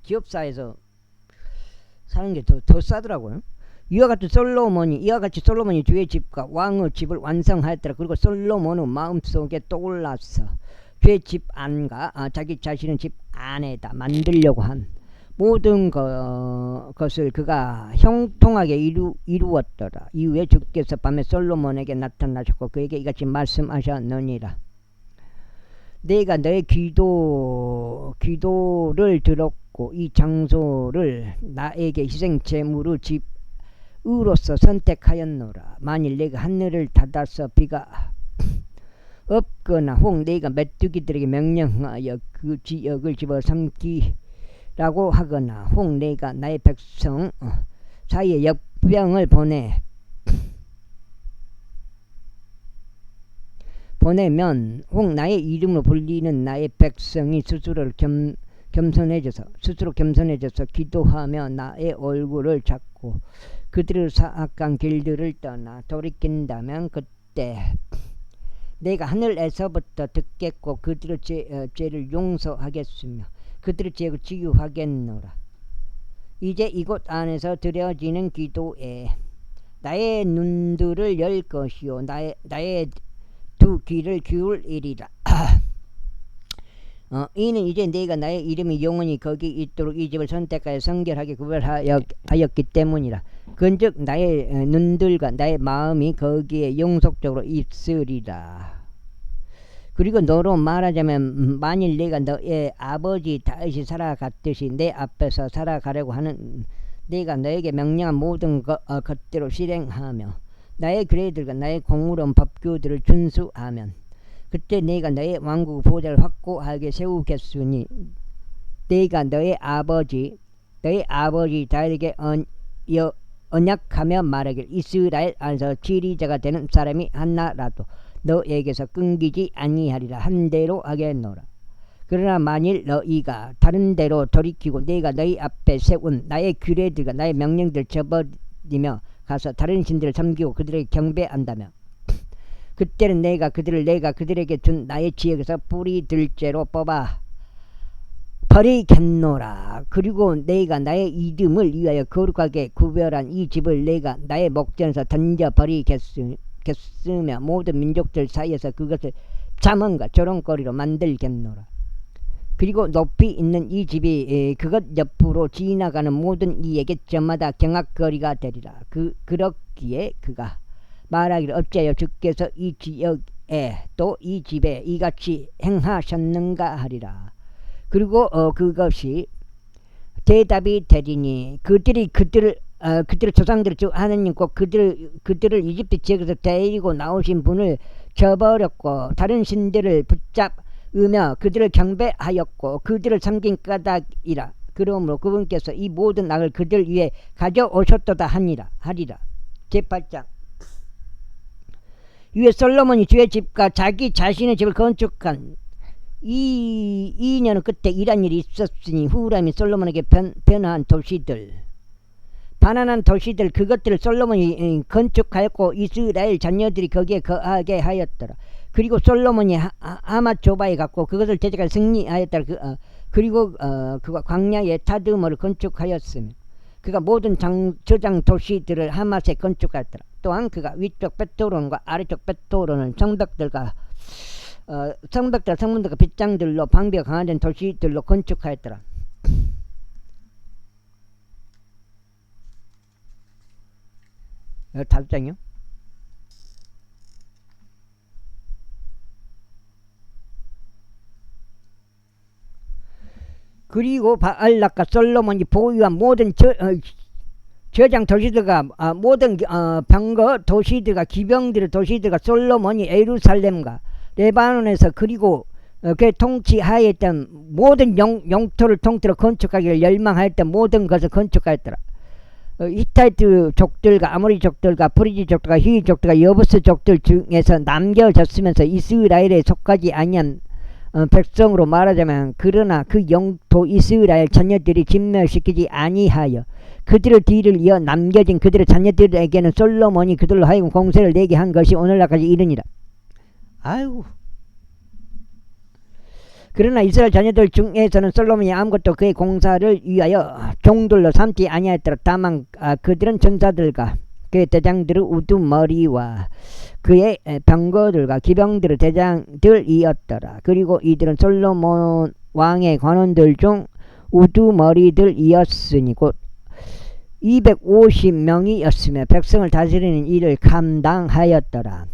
기업사에서 사는 게 더 싸더라고요. 이와 같이 솔로몬이 주의 집과 왕의 집을 완성하였더라. 그리고 솔로몬의 마음속에 떠올라서 주의 집 안과 자기 자신의 집 안에다 만들려고 한 모든 것을 그가 형통하게 이루었더라. 이후에 주께서 밤에 솔로몬에게 나타나셨고 그에게 이같이 말씀하셨느니라. 내가 너의 기도를 들었고 이 장소를 나에게 희생제물의 집으로서 선택하였노라. 만일 내가 하늘을 닫아서 비가 없거나 혹 내가 메뚜기들에게 명령하여 그 지역을 집어삼키라고 하거나 혹 내가 나의 백성 사이에 역병을 보내면 혹 나의 이름으로 불리는 나의 백성이 스스로 겸손해져서 기도하며 나의 얼굴을 찾고 그들의 사악한 길들을 떠나 돌이킨다면 그때 내가 하늘에서부터 듣겠고 그들의 죄를 용서하겠으며 그들의 죄를 치유하겠노라. 이제 이곳 안에서 드려지는 기도에 나의 눈들을 열 것이요 나의 두 귀를 기울이리라. 이는 이제 내가 나의 이름이 영원히 거기 있도록 이 집을 선택하여 성결하게 구별하였기 때문이라. 그런즉 나의 눈들과 나의 마음이 거기에 영속적으로 있으리라. 그리고 너로 말하자면 만일 내가 너의 아버지 다윗이 살아갔듯이 내 앞에서 살아가려고 하는 내가 너에게 명령한 모든 것대로 실행하며 나의 규례들과 나의 공의로운 법규들을 준수하면 그때 내가 너의 왕국 보좌를 확고하게 세우겠으니 내가 너의 아버지 다윗에게 언약하며 말하길 이스라엘 안에서 지리자가 되는 사람이 하나라도 너에게서 끊기지 아니하리라 한 대로 하겠노라. 그러나 만일 너희가 다른 데로 돌이키고 내가 너희 앞에 세운 나의 규례들과 나의 명령들을 저버리며 가서 다른 신들을 섬기고 그들에게 경배한다면 그때는 내가 그들에게 준 나의 지역에서 뿌리 들째로 뽑아 버리겠노라. 그리고 내가 나의 이름을 위하여 거룩하게 구별한 이 집을 내가 나의 목전에서 던져 버리겠으며 모든 민족들 사이에서 그것을 잠언과 조롱거리로 만들겠노라. 그리고 높이 있는 이 집이 그것 옆으로 지나가는 모든 이에게 저마다 경악거리가 되리라. 그렇기에 그가 말하기를 어찌하여 주께서 이 지역에 또 이 집에 이같이 행하셨는가 하리라. 그리고 그것이 대답이 되리니 그들의 조상들을 즉 하느님 꼭 그들을 이집트 지역에서 데리고 나오신 분을 저버렸고 다른 신들을 붙잡으며 그들을 경배하였고 그들을 섬긴 까닭이라. 그러므로 그분께서 이 모든 악을 그들 위에 가져오셨도다 하리라. 제8장 위에 솔로몬이 주의 집과 자기 자신의 집을 건축한 이 년은 그때 이란 일이 있었으니 후람이 솔로몬에게 변한 도시들 반환한 도시들 그것들을 솔로몬이 건축하였고 이스라엘 자녀들이 거기에 거하게 하였더라. 그리고 솔로몬이 하마조바에 갔고 그것을 대적하여 승리하였더라. 그리고 그가 광야에 타드모를 건축하였으며 그가 모든 저장 도시들을 하맛에 건축하였더라. 또한 그가 위쪽 벳토론과 아래쪽 벳토론을 성벽들과 성문들과 빗장들로 방비가 강화된 도시들로 건축하였더라. 다섯 장이요? 그리고 바알락과 솔로몬이 보유한 모든 저장 도시들과 모든 병거 도시들과 기병들의 도시들과 솔로몬이 예루살렘과 레바논에서 그리고 그 통치하였던 모든 영토를 통틀어 건축하기를 열망하였던 모든 것을 건축하였더라. 히타이트 족들과 아모리 족들과 프리지 족들과 히위 족들과 여부스 족들 중에서 남겨졌으면서 이스라엘에 속하지 아니한 백성으로 말하자면, 그러나 그 영토 이스라엘 자녀들이 진멸시키지 아니하여 그들의 뒤를 이어 남겨진 그들의 자녀들에게는 솔로몬이 그들로 하여금 공세를 내게 한 것이 오늘날까지 이르니라. 아이고. 그러나 이스라엘 자녀들 중에서는 솔로몬이 아무것도 그의 공사를 위하여 종들로 삼지 아니하였더라. 다만 그들은 전사들과 그의 대장들의 우두머리와 그의 병거들과 기병들의 대장들이었더라. 그리고 이들은 솔로몬 왕의 관원들 중 우두머리들이었으니 곧 250명이었으며 백성을 다스리는 일을 감당하였더라.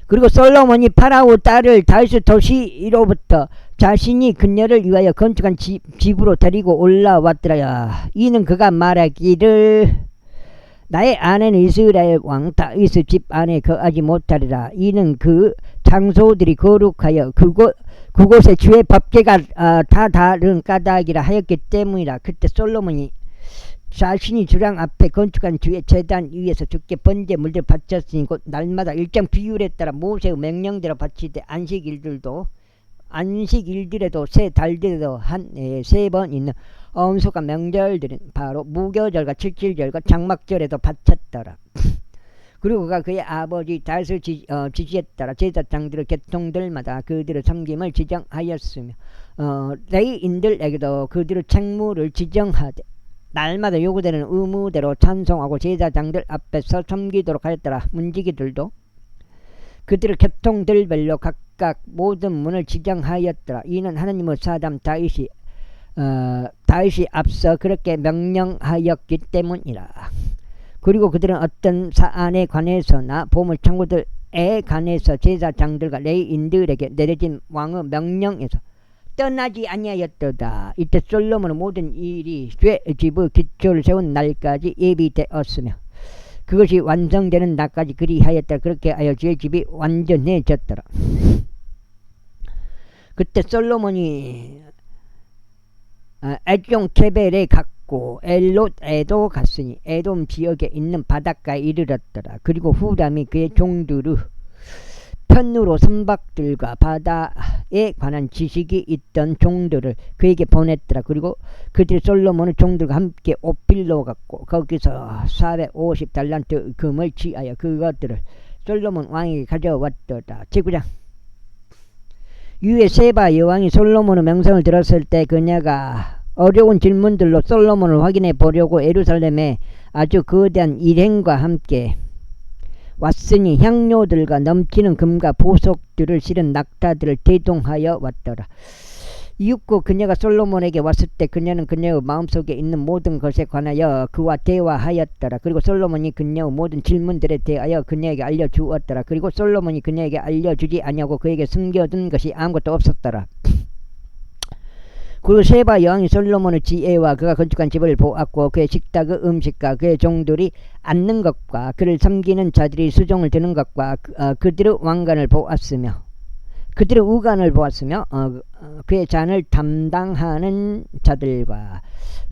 그리고 솔로몬이 파라오 딸을 다윗 도시로부터 자신이 그녀를 위하여 건축한 집으로 데리고 올라왔더라. 이는 그가 말하기를 나의 아내는 이스라엘 왕 다윗의 집 안에 거하지 못하리라. 이는 그 장소들이 거룩하여 그곳의 주의 법계가 다 다른 까닭이라 하였기 때문이라. 그때 솔로몬이 자신이 주랑 앞에 건축한 주의 제단 위에서 주께 번제 물들 바쳤으니 곧 날마다 일정 비율에 따라 모세의 명령대로 바치되 안식일들에도 세 달들에도 한 세 번 있는 엄숙한 명절들은 바로 무교절과 칠칠절과 장막절에도 바쳤더라. 그리고 그가 그의 아버지 다윗을 지시에 따라 제사장들의 계통들마다 그들의 섬김을 지정하였으며 레위인들에게도 그들의 책무를 지정하되 날마다 요구되는 의무대로 찬송하고 제사장들 앞에서 섬기도록 하였더라. 문지기들도 그들의 계통들별로 각각 모든 문을 지정하였더라. 이는 하나님의 사람 다윗이 앞서 그렇게 명령하였기 때문이라. 그리고 그들은 어떤 사안에 관해서나 보물창고들에 관해서 제사장들과 레위인들에게 내려진 왕의 명령에서 떠나지 아니하였도다. 이때 솔로몬은 모든 일이 죄집의 기초를 세운 날까지 예비되었으며 그것이 완성되는 날까지 그리하였다. 그렇게 하여 죄집이 완전해졌더라. 그때 솔로몬이 에종 케벨에 갔고 엘롯에도 갔으니 에돔 지역에 있는 바닷가에 이르렀더라. 그리고 후람이 그의 종들의 편으로 선박들과 바다에 관한 지식이 있던 종들을 그에게 보냈더라. 그리고 그들이 솔로몬의 종들과 함께 오필로 갔고 거기서 450달란트 금을 취하여 그것들을 솔로몬 왕에게 가져왔더라. 제9장. 이후에 세바 여왕이 솔로몬의 명성을 들었을 때 그녀가 어려운 질문들로 솔로몬을 확인해 보려고 예루살렘에 아주 거대한 일행과 함께 왔으니 향료들과 넘치는 금과 보석들을 실은 낙타들을 대동하여 왔더라. 이윽고 그녀가 솔로몬에게 왔을 때 그녀는 그녀의 마음속에 있는 모든 것에 관하여 그와 대화하였더라. 그리고 솔로몬이 그녀의 모든 질문들에 대하여 그녀에게 알려주었더라. 그리고 솔로몬이 그녀에게 알려주지 아니하고 그에게 숨겨둔 것이 아무것도 없었더라. 그리고 세바 여왕이 솔로몬의 지혜와 그가 건축한 집을 보았고 그의 식탁의 음식과 그의 종들이 앉는 것과 그를 섬기는 자들이 수종을 드는 것과 그들의 왕관을 보았으며 그들의 우관을 보았으며 그의 잔을 담당하는 자들과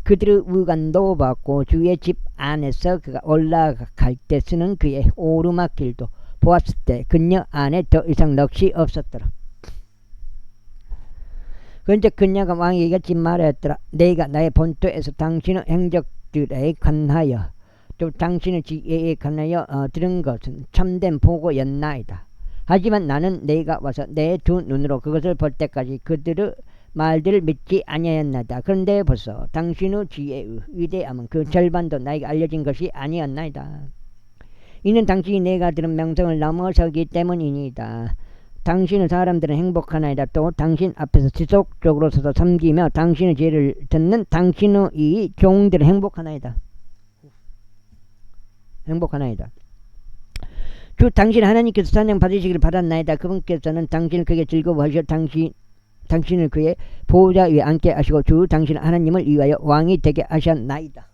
그들의 우관도 보았고 주의 집 안에서 그가 올라갈 때 쓰는 그의 오르막길도 보았을 때 그녀 안에 더 이상 넋이 없었더라. 그런데 그녀가 왕에게 말하였더라. 내가 나의 본토에서 당신의 행적들에 관하여 또 당신의 지혜에 관하여 들은 것은 참된 보고였나이다. 하지만 나는 내가 와서 내 두 눈으로 그것을 볼 때까지 그들의 말들을 믿지 아니하였나이다. 그런데 벌써 당신의 지혜의 위대함은 그 절반도 나에게 알려진 것이 아니었나이다. 이는 당신이 내가 들은 명성을 넘어서기 때문이니이다. 당신의 사람들은 행복하나이다. 또 당신 앞에서 지속적으로 서서 섬기며 당신의 지혜를 듣는 당신의 이 종들은 행복하나이다. 행복하나이다. 주 당신 하나님께서 찬양 받으시기를 바랐나이다. 그분께서는 당신을 크게 즐거워하셔 당신을 그의 보호자 위에 앉게 하시고 주 당신 하나님을 위하여 왕이 되게 하셨나이다.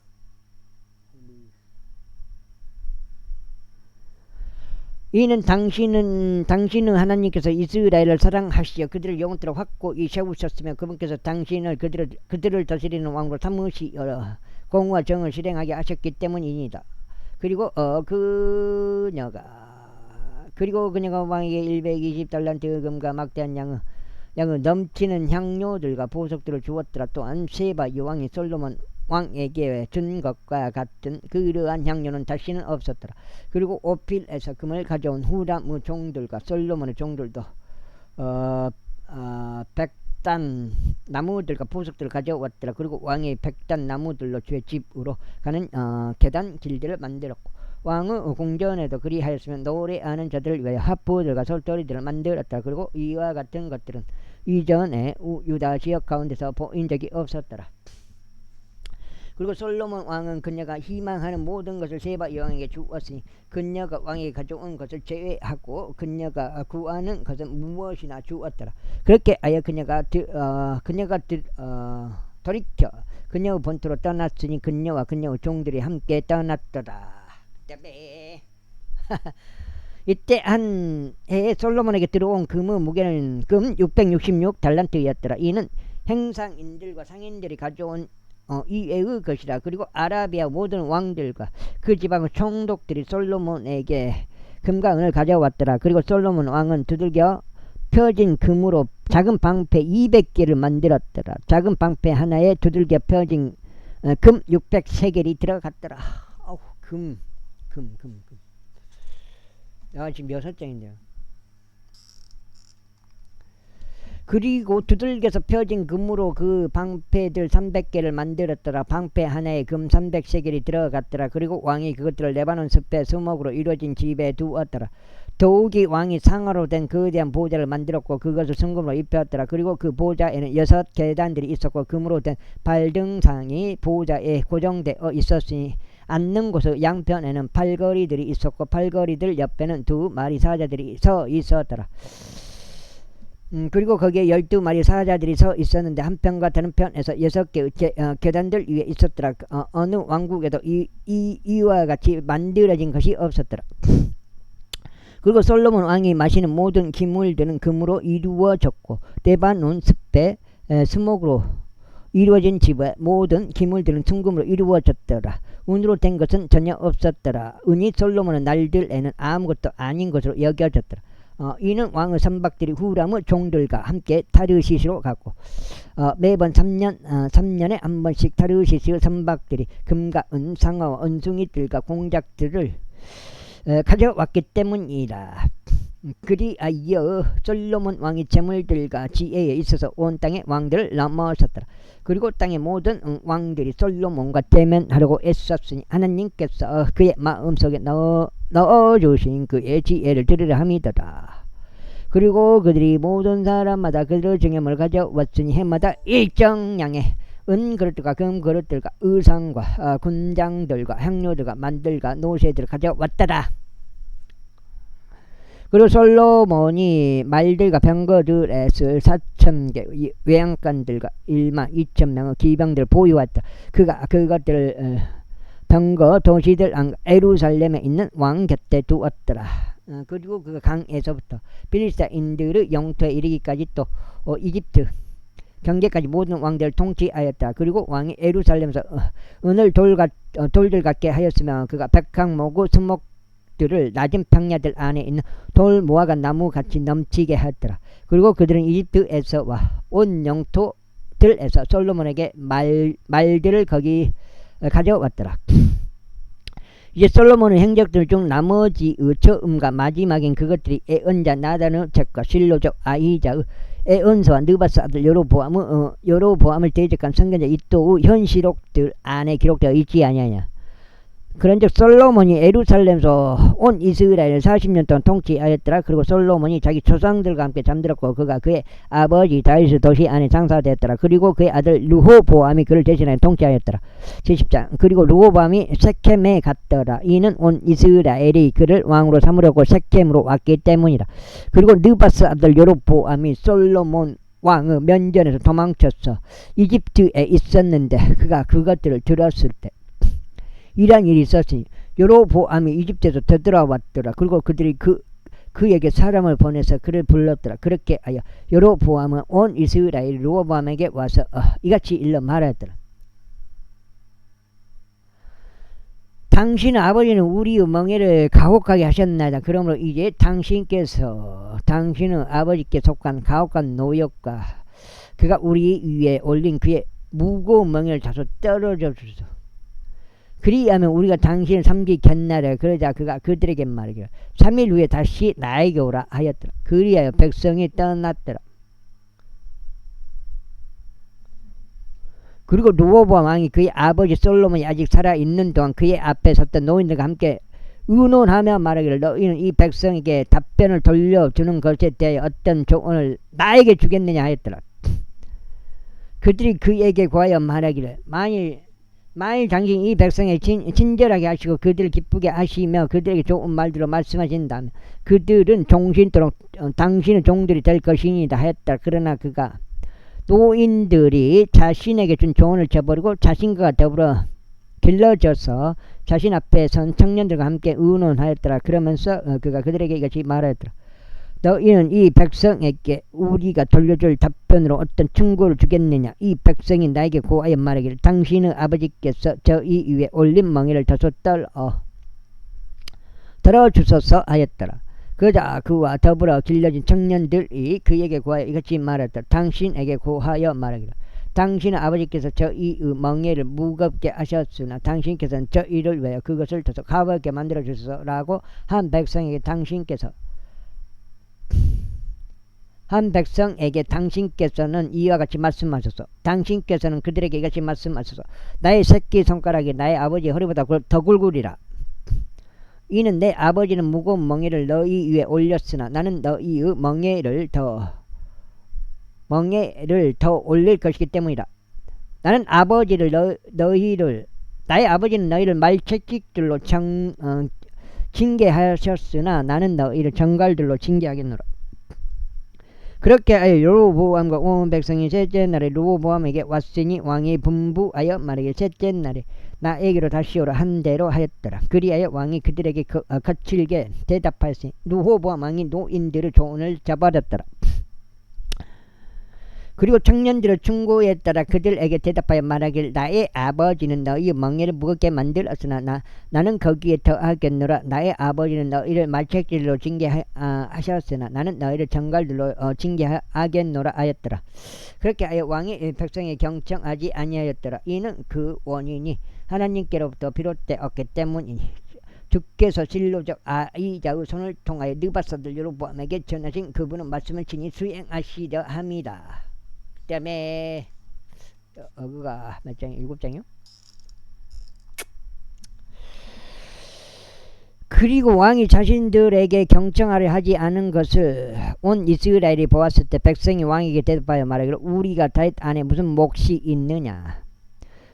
이는 당신은 하나님께서 이스라엘을 사랑하시어 그들을 영원토록 확고히 세우셨으며 그분께서 당신을 그들을 다스리는 왕으로 삼으시어 공의와 정을 실행하게 하셨기 때문이니다. 그리고 그녀가 왕에게 120달란트 금과 막대한 양의 넘치는 향료들과 보석들을 주었더라. 또한 세바 여왕이 솔로몬 왕에게 준 것과 같은 그러한 향료는 다시는 없었더라. 그리고 오필에서 금을 가져온 후람의 종들과 솔로몬의 종들도 백단 나무들과 보석들을 가져왔더라. 그리고 왕이 백단 나무들로 주의 집으로 가는 계단 길들을 만들었고 왕의 궁전에도 그리하였으며 노래하는 자들을 위하여 하프들과 솔토리들을 만들었더라. 그리고 이와 같은 것들은 이전에 유다 지역 가운데서 보인 적이 없었더라. 그리고 솔로몬 왕은 그녀가 희망하는 모든 것을 세바 여왕에게 주었으니 그녀가 왕에게 가져온 것을 제외하고 그녀가 구하는 것은 무엇이나 주었더라. 그렇게 하여 그녀가 돌이켜 그녀의 본토로 떠났으니 그녀와 그녀의 종들이 함께 떠났더라. 이때 한 해에 솔로몬에게 들어온 금의 무게는 금 666달란트였더라. 이는 행상인들과 상인들이 가져온 이외의 것이라. 그리고 아라비아 모든 왕들과 그 지방의 총독들이 솔로몬에게 금과 은을 가져왔더라. 그리고 솔로몬 왕은 두들겨 펴진 금으로 작은 방패 200개를 만들었더라. 작은 방패 하나에 두들겨 펴진 금 600세겔이 들어갔더라. 금. 지금 6장인데요. 그리고 두들겨서 펴진 금으로 그 방패들 300개를 만들었더라. 방패 하나에 금 300세겔이 들어갔더라. 그리고 왕이 그것들을 레바논 숲의 수목으로 이루어진 집에 두었더라. 더욱이 왕이 상아로 된 거대한 보좌를 만들었고 그것을 순금으로 입혔더라. 그리고 그 보좌에는 6 계단들이 있었고 금으로 된 발등상이 보좌에 고정되어 있었으니 앉는 곳의 양편에는 팔걸이들이 있었고 팔걸이들 옆에는 2마리 사자들이 서 있었더라. 그리고 거기에 12마리 사자들이 서 있었는데 한편과 다른 편에서 6개의 계단들 위에 있었더라. 어느 왕국에도 이와 같이 만들어진 것이 없었더라. 그리고 솔로몬 왕이 마시는 모든 기물들은 금으로 이루어졌고 레바논 숲의 수목으로 이루어진 집의 모든 기물들은 순금으로 이루어졌더라. 은으로 된 것은 전혀 없었더라. 은이 솔로몬의 날들에는 아무것도 아닌 것으로 여겨졌더라. 이는 왕의 선박들이 후람의 종들과 함께 타르시스로 가고 매번 3년에 한 번씩 타르시스의 선박들이 금과 은, 상어와 은숭이들과 공작들을 가져왔기 때문이라. 그리하여 솔로몬 왕이 재물들과 지혜에 있어서 온 땅의 왕들을 넘어섰더라. 그리고 땅의 모든 왕들이 솔로몬과 대면하려고 애썼으니 하나님께서 그의 마음속에 넣어주신 그의 지혜를 들으려 함이더라. 그리고 그들이 모든 사람마다 그들의 증여물을 가져왔으니 해마다 일정량의 은 그릇들과 금 그릇들과 의상과 군장들과 향료들과 만들과 노새들을 가져왔더라. 그리고 솔로몬이 말들과 병거들의 4,000개 외양간들과 12,000명의 기병들을 보유했다. 그가 그것들을 병거 도시들 에루살렘에 있는 왕 곁에 두었더라. 그리고 그 강에서부터 빌리스타인들의 영토에 이르기까지 또 이집트 경계까지 모든 왕들을 통치하였다. 그리고 왕이 에루살렘에서 은을 돌들 같게 하였으며 그가 백항목의 수목들을 낮은 평야들 안에 있는 돌 모아가 나무 같이 넘치게 하였더라. 그리고 그들은 이집트에서와 온 영토들에서 솔로몬에게 말들을 거기 가져왔더라. 이제 솔로몬의 행적들 중 나머지의 처음과 마지막인 그것들이 에언자 나단의 책과 실로적 아히자의 에언서와 느바스 아들 여로보암을 대적한 선견자 이또의 현시록들 안에 기록되어 있지 아니하냐. 그런즉 솔로몬이 예루살렘에서 온 이스라엘을 40년 동안 통치하였더라. 그리고 솔로몬이 자기 조상들과 함께 잠들었고 그가 그의 아버지 다윗의 도시 안에 장사되었더라. 그리고 그의 아들 르호보암이 그를 대신하여 통치하였더라. 70장. 그리고 르호보암이 세켐에 갔더라. 이는 온 이스라엘이 그를 왕으로 삼으려고 세켐으로 왔기 때문이라. 그리고 느바스 아들 여로보암이 솔로몬 왕의 면전에서 도망쳤어 이집트에 있었는데 그가 그것들을 들었을 때 이러한 일이 있었으니 여로보암이 이집트에서 되돌아왔더라. 그리고 그들이 그에게 사람을 보내서 그를 불렀더라. 그렇게 하여 여로보암은 온 이스라엘 르호보암에게 와서 이같이 일러 말하였더라. 당신의 아버지는 우리의 멍에를 가혹하게 하셨나이다. 그러므로 이제 당신께서 당신의 아버지께 속한 가혹한 노역과 그가 우리 위에 올린 그의 무거운 멍에를 다소 떨어져 주소서. 그리하면 우리가 당신을 섬기겠나래. 그러자 그가 그들에게 말하기를 3일 후에 다시 나에게 오라 하였더라. 그리하여 백성이 떠났더라. 그리고 르호보암 왕이 그의 아버지 솔로몬이 아직 살아있는 동안 그의 앞에 섰던 노인들과 함께 의논하며 말하기를 너희는 이 백성에게 답변을 돌려주는 것에 대하여 어떤 조언을 나에게 주겠느냐 하였더라. 그들이 그에게 구하여 말하기를 만일 당신 이 백성에 친절하게 하시고 그들을 기쁘게 하시며 그들에게 좋은 말들로 말씀하신다면 그들은 종신토록 당신의 종들이 될 것이니이다 하였다. 그러나 그가 노인들이 자신에게 준 조언을 저버리고 자신과 더불어 길러져서 자신 앞에 선 청년들과 함께 의논하였더라. 그러면서 그가 그들에게 이같이 말하였더라. 너희는 이 백성에게 우리가 돌려줄 답변으로 어떤 충고를 주겠느냐. 이 백성이 나에게 고하여 말하기를 당신의 아버지께서 저희 위에 올린 멍에를 다소 들어주소서 하였더라. 그러자 그와 더불어 길러진 청년들이 그에게 구하여 이같이 말했다. 당신에게 구하여 말하기를 당신의 아버지께서 저희의 멍에를 무겁게 하셨으나 당신께서는 저희를 위하여 그것을 더서 가볍게 만들어 주소서라고 한 백성에게 당신께서는 이와 같이 말씀하소서. 당신께서는 그들에게 이같이 말씀하소서. 나의 새끼 손가락이 나의 아버지의 허리보다 더 굵으리라. 이는 내 아버지는 무거운 멍에를 너희 위에 올렸으나 나는 너희의 멍에를 더 올릴 것이기 때문이라. 나의 아버지는 너희를 말채찍들로 징계하셨으나 나는 너희를 정갈들로 징계하겠노라. 그렇게 하여 여로보암과 온 백성이 셋째 날에 르호보암에게 왔으니 왕이 분부하여 말하기를 셋째 날에 나에게로 다시 오라 한 대로 하였더라. 그리하여 왕이 그들에게 거칠게 대답하였으니 르호보암 왕이 노인들의 조언을 저버렸더라. 그리고 청년들의 충고에 따라 그들에게 대답하여 말하기를 나의 아버지는 너희의 멍에를 무겁게 만들었으나 나는 거기에 더하겠노라. 나의 아버지는 너희를 말책질로 징계하셨으나 나는 너희를 정갈들로 징계하겠노라 하였더라. 그렇게 하여 왕이 백성에 경청하지 아니하였더라. 이는 그 원인이 하나님께로부터 비롯되었기 때문이니 주께서 실로적 아히자의 손을 통하여 느바스 아들 여로보암에게 전하신 그분은 말씀을 친히 수행하시려 함이다. 그 다음에 그가 몇 장이요? 7장이요? 그리고 왕이 자신들에게 경청하려 하지 않은 것을 온 이스라엘이 보았을 때 백성이 왕에게 대답하여 말하기를 우리가 다윗 안에 무슨 몫이 있느냐.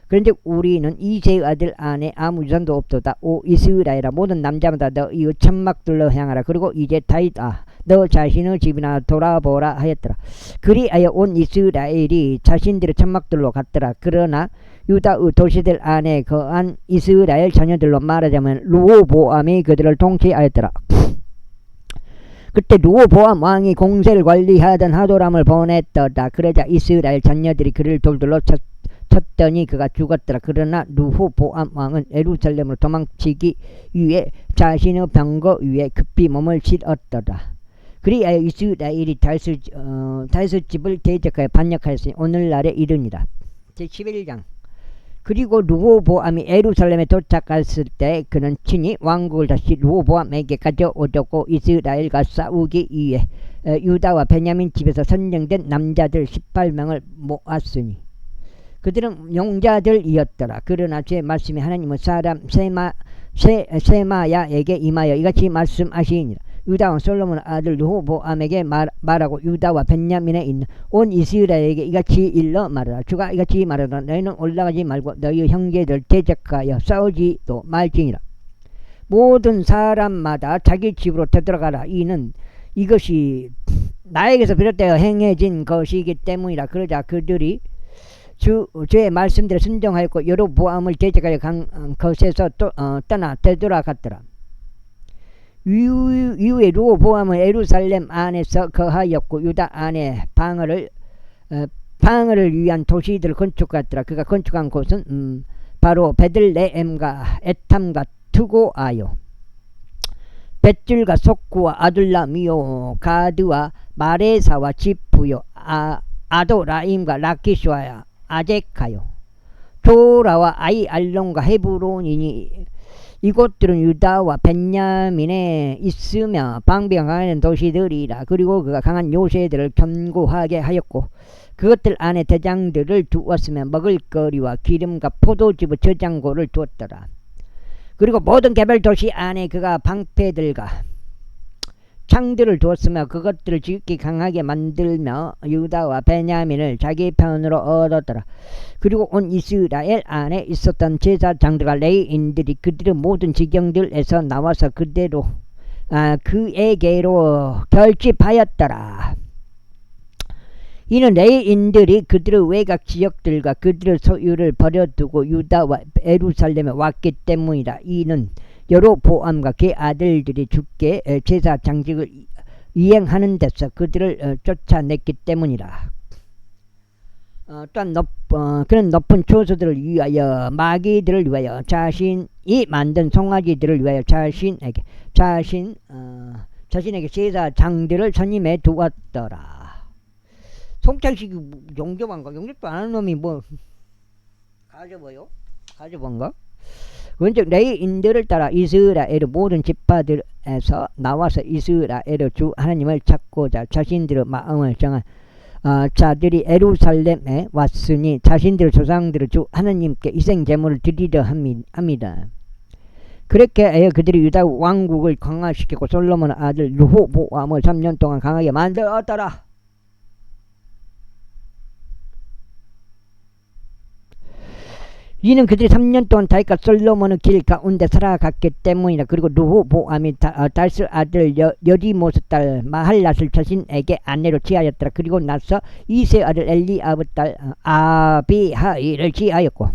그런데 우리는 이새의 아들 안에 아무 유산도 없도다. 오 이스라엘아 모든 남자마다 너희의 천막들로 향하라. 그리고 이제 다윗아 너 자신의 집이나 돌아보라 하였더라. 그리하여 온 이스라엘이 자신들의 천막들로 갔더라. 그러나 유다의 도시들 안에 거한 이스라엘 자녀들로 말하자면 르호보암이 그들을 통치하였더라. 그때 르호보암 왕이 공세를 관리하던 하도람을 보냈더라. 그러자 이스라엘 자녀들이 그를 돌들로 쳤더니 그가 죽었더라. 그러나 르호보암 왕은 예루살렘으로 도망치기 위해 자신의 병거 위에 급히 몸을 실었더라. 그리하여 이스라엘이 다윗의 집을 대적하여 반역하였으니 오늘날에 이르니라. 제11장. 그리고 르호보암이 예루살렘에 도착했을 때 그는 친히 왕국을 다시 르호보암에게 가져오려고 이스라엘과 싸우기 위해 유다와 베냐민 집에서 선정된 남자들 18명을 모았으니 그들은 용자들이었더라. 그러나 제 말씀이 하나님의 사람 세마야에게 임하여 이같이 말씀하시니라. 유다 왕 솔로몬 아들 르호보암에게 말하고 유다와 벤야민에 있는 온 이스라엘에게 이같이 일러 말하라. 주가 이같이 말하라. 너희는 올라가지 말고 너희 형제들 대적하여 싸우지도 말지니라. 모든 사람마다 자기 집으로 되돌아가라. 이는 이것이 나에게서 비롯되어 행해진 것이기 때문이라. 그러자 그들이 주의 말씀대로 순종하였고 여로보암을 대적하여 간 것에서 떠나 되돌아갔더라. 이후에 르호보암은 예루살렘 안에서 거하였고 유다 안에 방어를 위한 도시들을 건축하였더라. 그가 건축한 곳은 바로 베들레헴과 에탐과 투고아요, 벳줄과 속구와 아둘라미요, 가드와 마레사와 지프요, 아도라임과 라키스와 아제카요, 조라와 아이알론과 헤브론이니 이곳들은 유다와 벤야민에 있으며 방비가 강한 도시들이라. 그리고 그가 강한 요새들을 견고하게 하였고 그것들 안에 대장들을 두었으며 먹을거리와 기름과 포도즙의 저장고를 두었더라. 그리고 모든 개별 도시 안에 그가 방패들과 창들을 두었으며 그것들을 지극히 강하게 만들며 유다와 베냐민을 자기 편으로 얻었더라. 그리고 온 이스라엘 안에 있었던 제사장들과 레위인들이 그들의 모든 지경들에서 나와서 그에게로 결집하였더라. 이는 레위인들이 그들의 외곽 지역들과 그들의 소유를 버려두고 유다와 예루살렘에 왔기 때문이라. 이는 여로보암과 그의 아들들이 주께 제사 장직을 이행하는 데서 그들을 쫓아냈기 때문이라. 또한 그는 높은 초소들을 위하여 마귀들을 위하여 자신이 만든 송아지들을 위하여 자신에게 제사장들을 선임해 두었더라. 송창식이 용접한가? 용접도 안 하는 놈이 뭐 가져본가? 그런즉 레위인들을 따라 이스라엘의 모든 지파들에서 나와서 이스라엘의 주 하나님을 찾고자 자신들의 마음을 정한 자들이 예루살렘에 왔으니 자신들의 조상들의 주 하나님께 희생제물을 드리려 합니다. 그렇게 하여 그들이 유다 왕국을 강화시키고 솔로몬 아들 르호보암을 3년 동안 강하게 만들었더라. 이는 그들이 3년 동안 다윗과 솔로몬의 길 가운데 살아갔기 때문이라. 그리고 르호보암이 달스 아들 여리모스 딸 마할랏을 자신에게 아내로 취하였더라. 그리고 나서 이세 아들 엘리압의 딸 아비하일을 취하였고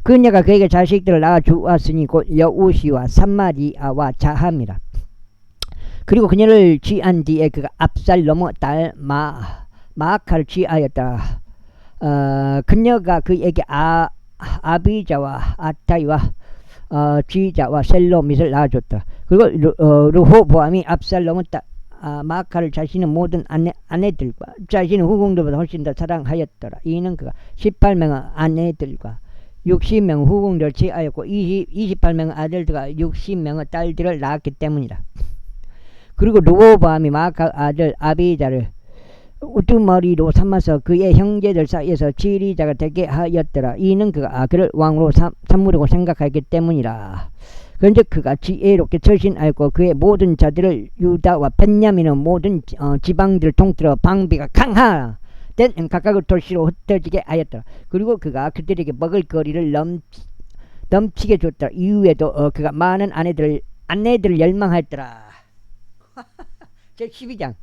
그녀가 그에게 자식들을 낳아 주었으니 곧 여우시와 삼마리아와 자함이라. 그리고 그녀를 취한 뒤에 그가 압살롬의 딸 마아카를 취하였다. 그녀가 그에게 아비자와 아타이와 지자와 셀로밋을 낳아줬더라. 그리고 르호보암이 압살롬의 딸 마아카를 자신의 모든 아내들과 자신의 후궁들보다 훨씬 더 사랑하였더라. 이는 그가 18명의 아내들과 60명 후궁들을 취하였고 28명의 아들들과 60명의 딸들을 낳았기 때문이라. 그리고 르호보암이 마아카 아들 아비자를 우두머리로 삼아서 그의 형제들 사이에서 지리자가 되게 하였더라. 이는 그가 그를 왕으로 삼으려고 생각하기 때문이라. 그런즉 그가 지혜롭게 처신하였고 그의 모든 자들을 유다와 벤야민의 모든 지방들을 통틀어 방비가 강하된 각각의 도시로 흩어지게 하였더라. 그리고 그가 그들에게 먹을 거리를 넘치게 줬더라. 이후에도 그가 많은 아내들을 열망하였더라. 제12장.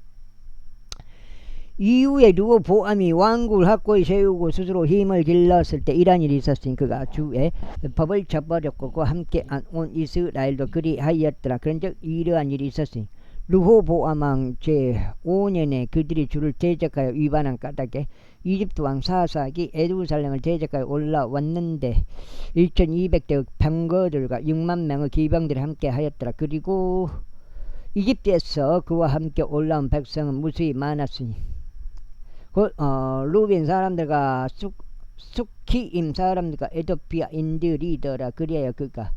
이후에 르호보암이 왕국을 확고히 세우고 스스로 힘을 길렀을 때 이러한 일이 있었으니 그가 주의 법을 저버렸고 그와 함께 온 이스라엘도 그리하였더라. 그런즉 이러한 일이 있었으니 르호보암 왕 제5년에 그들이 주를 대적하여 위반한 까닭에 이집트 왕 사삭이 예루살렘을 대적하여 올라왔는데 1200대의 병거들과 6만 명의 기병들이 함께 하였더라. 그리고 이집트에서 그와 함께 올라온 백성은 무수히 많았으니 곧 루벤 사람들과 수키임 사람들과 에도피아인들이더라. 그리하여 그가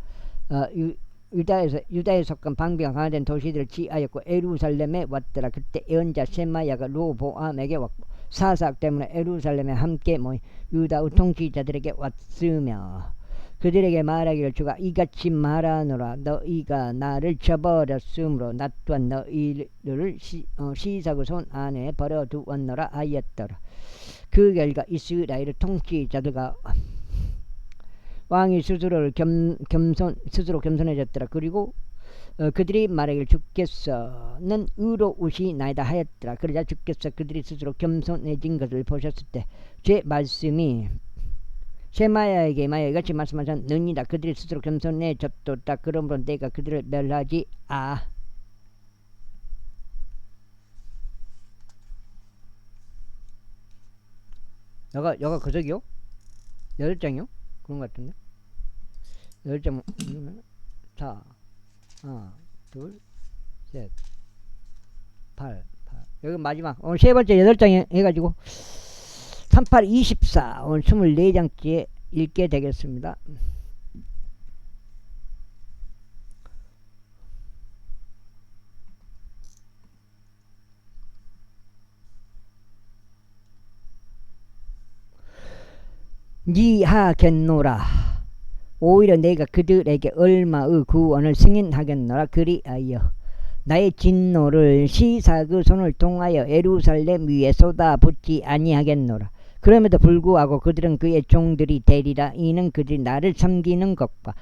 유다에 속한 방비가 강화된 도시들을 지하였고 에루살렘에 왔더라. 그때 예언자 세마야가 르호보암에게 왔고 사사악 때문에 에루살렘에 함께 모인 유다의 통치자들에게 왔으며 그들에게 말하기를 주가 이같이 말하노라. 너희가 나를 저버렸으므로 나 또한 너희를 시삭의 손 안에 버려두었노라 하였더라. 그 결과 이스라엘 통치자들과 왕이 스스로 겸손해졌더라. 그리고 그들이 말하기를 주께서는 의로우시나이다 하였더라. 그러자 주께서 그들이 스스로 겸손해진 것을 보셨을 때 제 말씀이 세마야에게 이같이 말씀하셨느니라. 그들이 스스로 겸손해졌도다. 그러므로 내가 그들을 멸하지 여가 그저기요? 8장이요? 그런 것 같은데 10장 4 하나 둘 셋 8 여기 마지막 오늘 세 번째 8장 해가지고 38 24 오늘 24장째 읽게 되겠습니다. 니하겠노라. 오히려 내가 그들에게 얼마의 구원을 승인하겠노라. 그리하여 나의 진노를 시삭의 손을 통하여 예루살렘 위에 쏟아붓지 아니하겠노라. 그럼에도 불구하고 그들은 그의 종들이 되리라. 이는 그들이 나를 섬기는 것과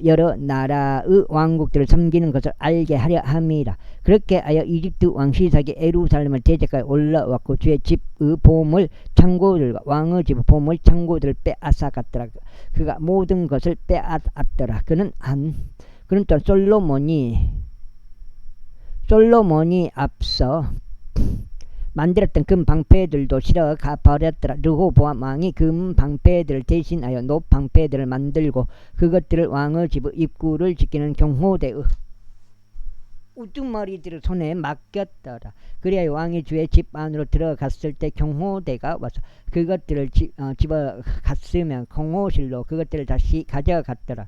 여러 나라의 왕국들을 섬기는 것을 알게 하려 함이라. 그렇게 하여 이집트 왕 시삭이 예루살렘을 대적하여 올라왔고 주의 집의 보물 창고들과 왕의 집의 보물 창고들을 빼앗아갔더라. 그가 모든 것을 빼앗았더라. 그는 또 솔로몬이 앞서 만들었던 금 방패들도 실어가 버렸더라. 르호보암 왕이 금 방패들을 대신하여 높 방패들을 만들고 그것들을 왕의 집의 입구를 지키는 경호대의 우두머리들의 손에 맡겼더라. 그리하여 왕이 주의 집 안으로 들어갔을 때 경호대가 와서 그것들을 집어갔으면 경호실로 그것들을 다시 가져갔더라.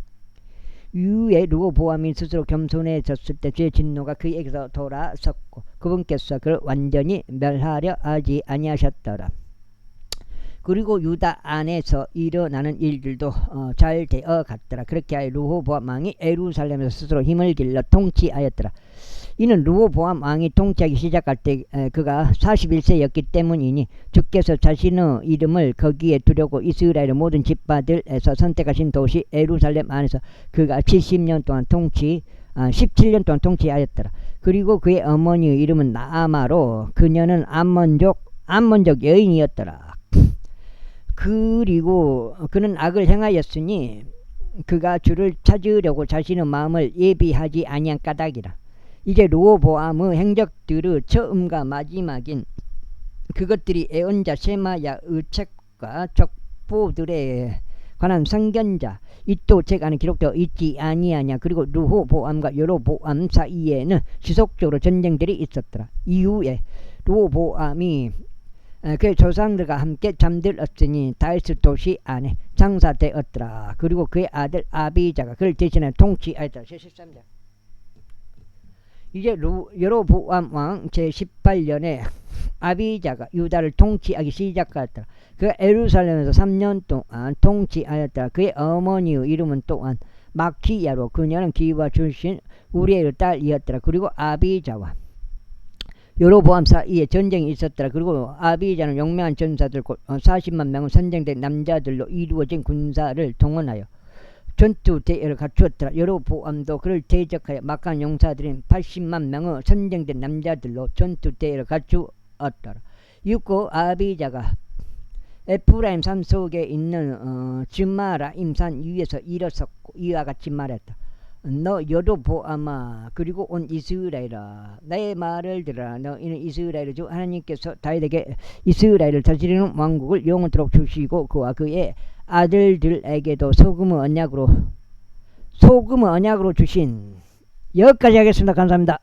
이후에 르호보암이 스스로 겸손해졌을 때 주의 진노가 그에게서 돌아섰고 그분께서 그를 완전히 멸하려 하지 아니하셨더라. 그리고 유다 안에서 일어나는 일들도 잘 되어 갔더라. 그렇게 하여 르호보암 왕이 예루살렘에서 스스로 힘을 길러 통치하였더라. 이는 르호보암 왕이 통치하기 시작할 때 그가 41세였기 때문이니 주께서 자신의 이름을 거기에 두려고 이스라엘의 모든 집파들에서 선택하신 도시 예루살렘 안에서 그가 17년 동안 통치하였더라. 그리고 그의 어머니의 이름은 나아마로 그녀는 암몬족 여인이었더라. 그리고 그는 악을 행하였으니 그가 주를 찾으려고 자신의 마음을 예비하지 아니한 까닭이라. 이제 르호보암의 행적들의 처음과 마지막인 그것들이 예언자 세마야의 책과 족보들에 관한 선견자 이또 책 안에 기록되어 있지 아니하냐. 그리고 르호보암과 여로보암 사이에는 지속적으로 전쟁들이 있었더라. 이후에 르호보암이 그의 조상들과 함께 잠들었으니 다윗의 도시 안에 장사되었더라. 그리고 그의 아들 아비자가 그를 대신해 통치하였더라. 제13장. 이제 여로보암 왕 제18년에 아비자가 유다를 통치하기 시작하였더라. 그가 예루살렘에서 3년 동안 통치하였더라. 그의 어머니의 이름은 또한 마키야로 그녀는 기브아 출신 우리엘의 딸이었더라. 그리고 아비자와 여로보암 사이에 전쟁이 있었더라. 그리고 아비자는 용맹한 전사들 40만 명의 선정된 남자들로 이루어진 군사를 동원하여 전투 대회를 갖추었더라. 여로보암도 그를 대적하여 막한 용사들인 80만 명의 선정된 남자들로 전투 대회를 갖추었더라. 이윽고 아비자가 에프라임 산 속에 있는 즈마라임 산 위에서 일어섰고 이와 같이 말했다. 너 여로보암아 그리고 온 이스라엘아 나의 말을 들으라. 너희는 이스라엘의 주 하나님께서 다윗에게 이스라엘을 다스리는 왕국을 영원토록 주시고 그와 그의 아들들에게도 소금의 언약으로 주신. 여기까지 하겠습니다. 감사합니다.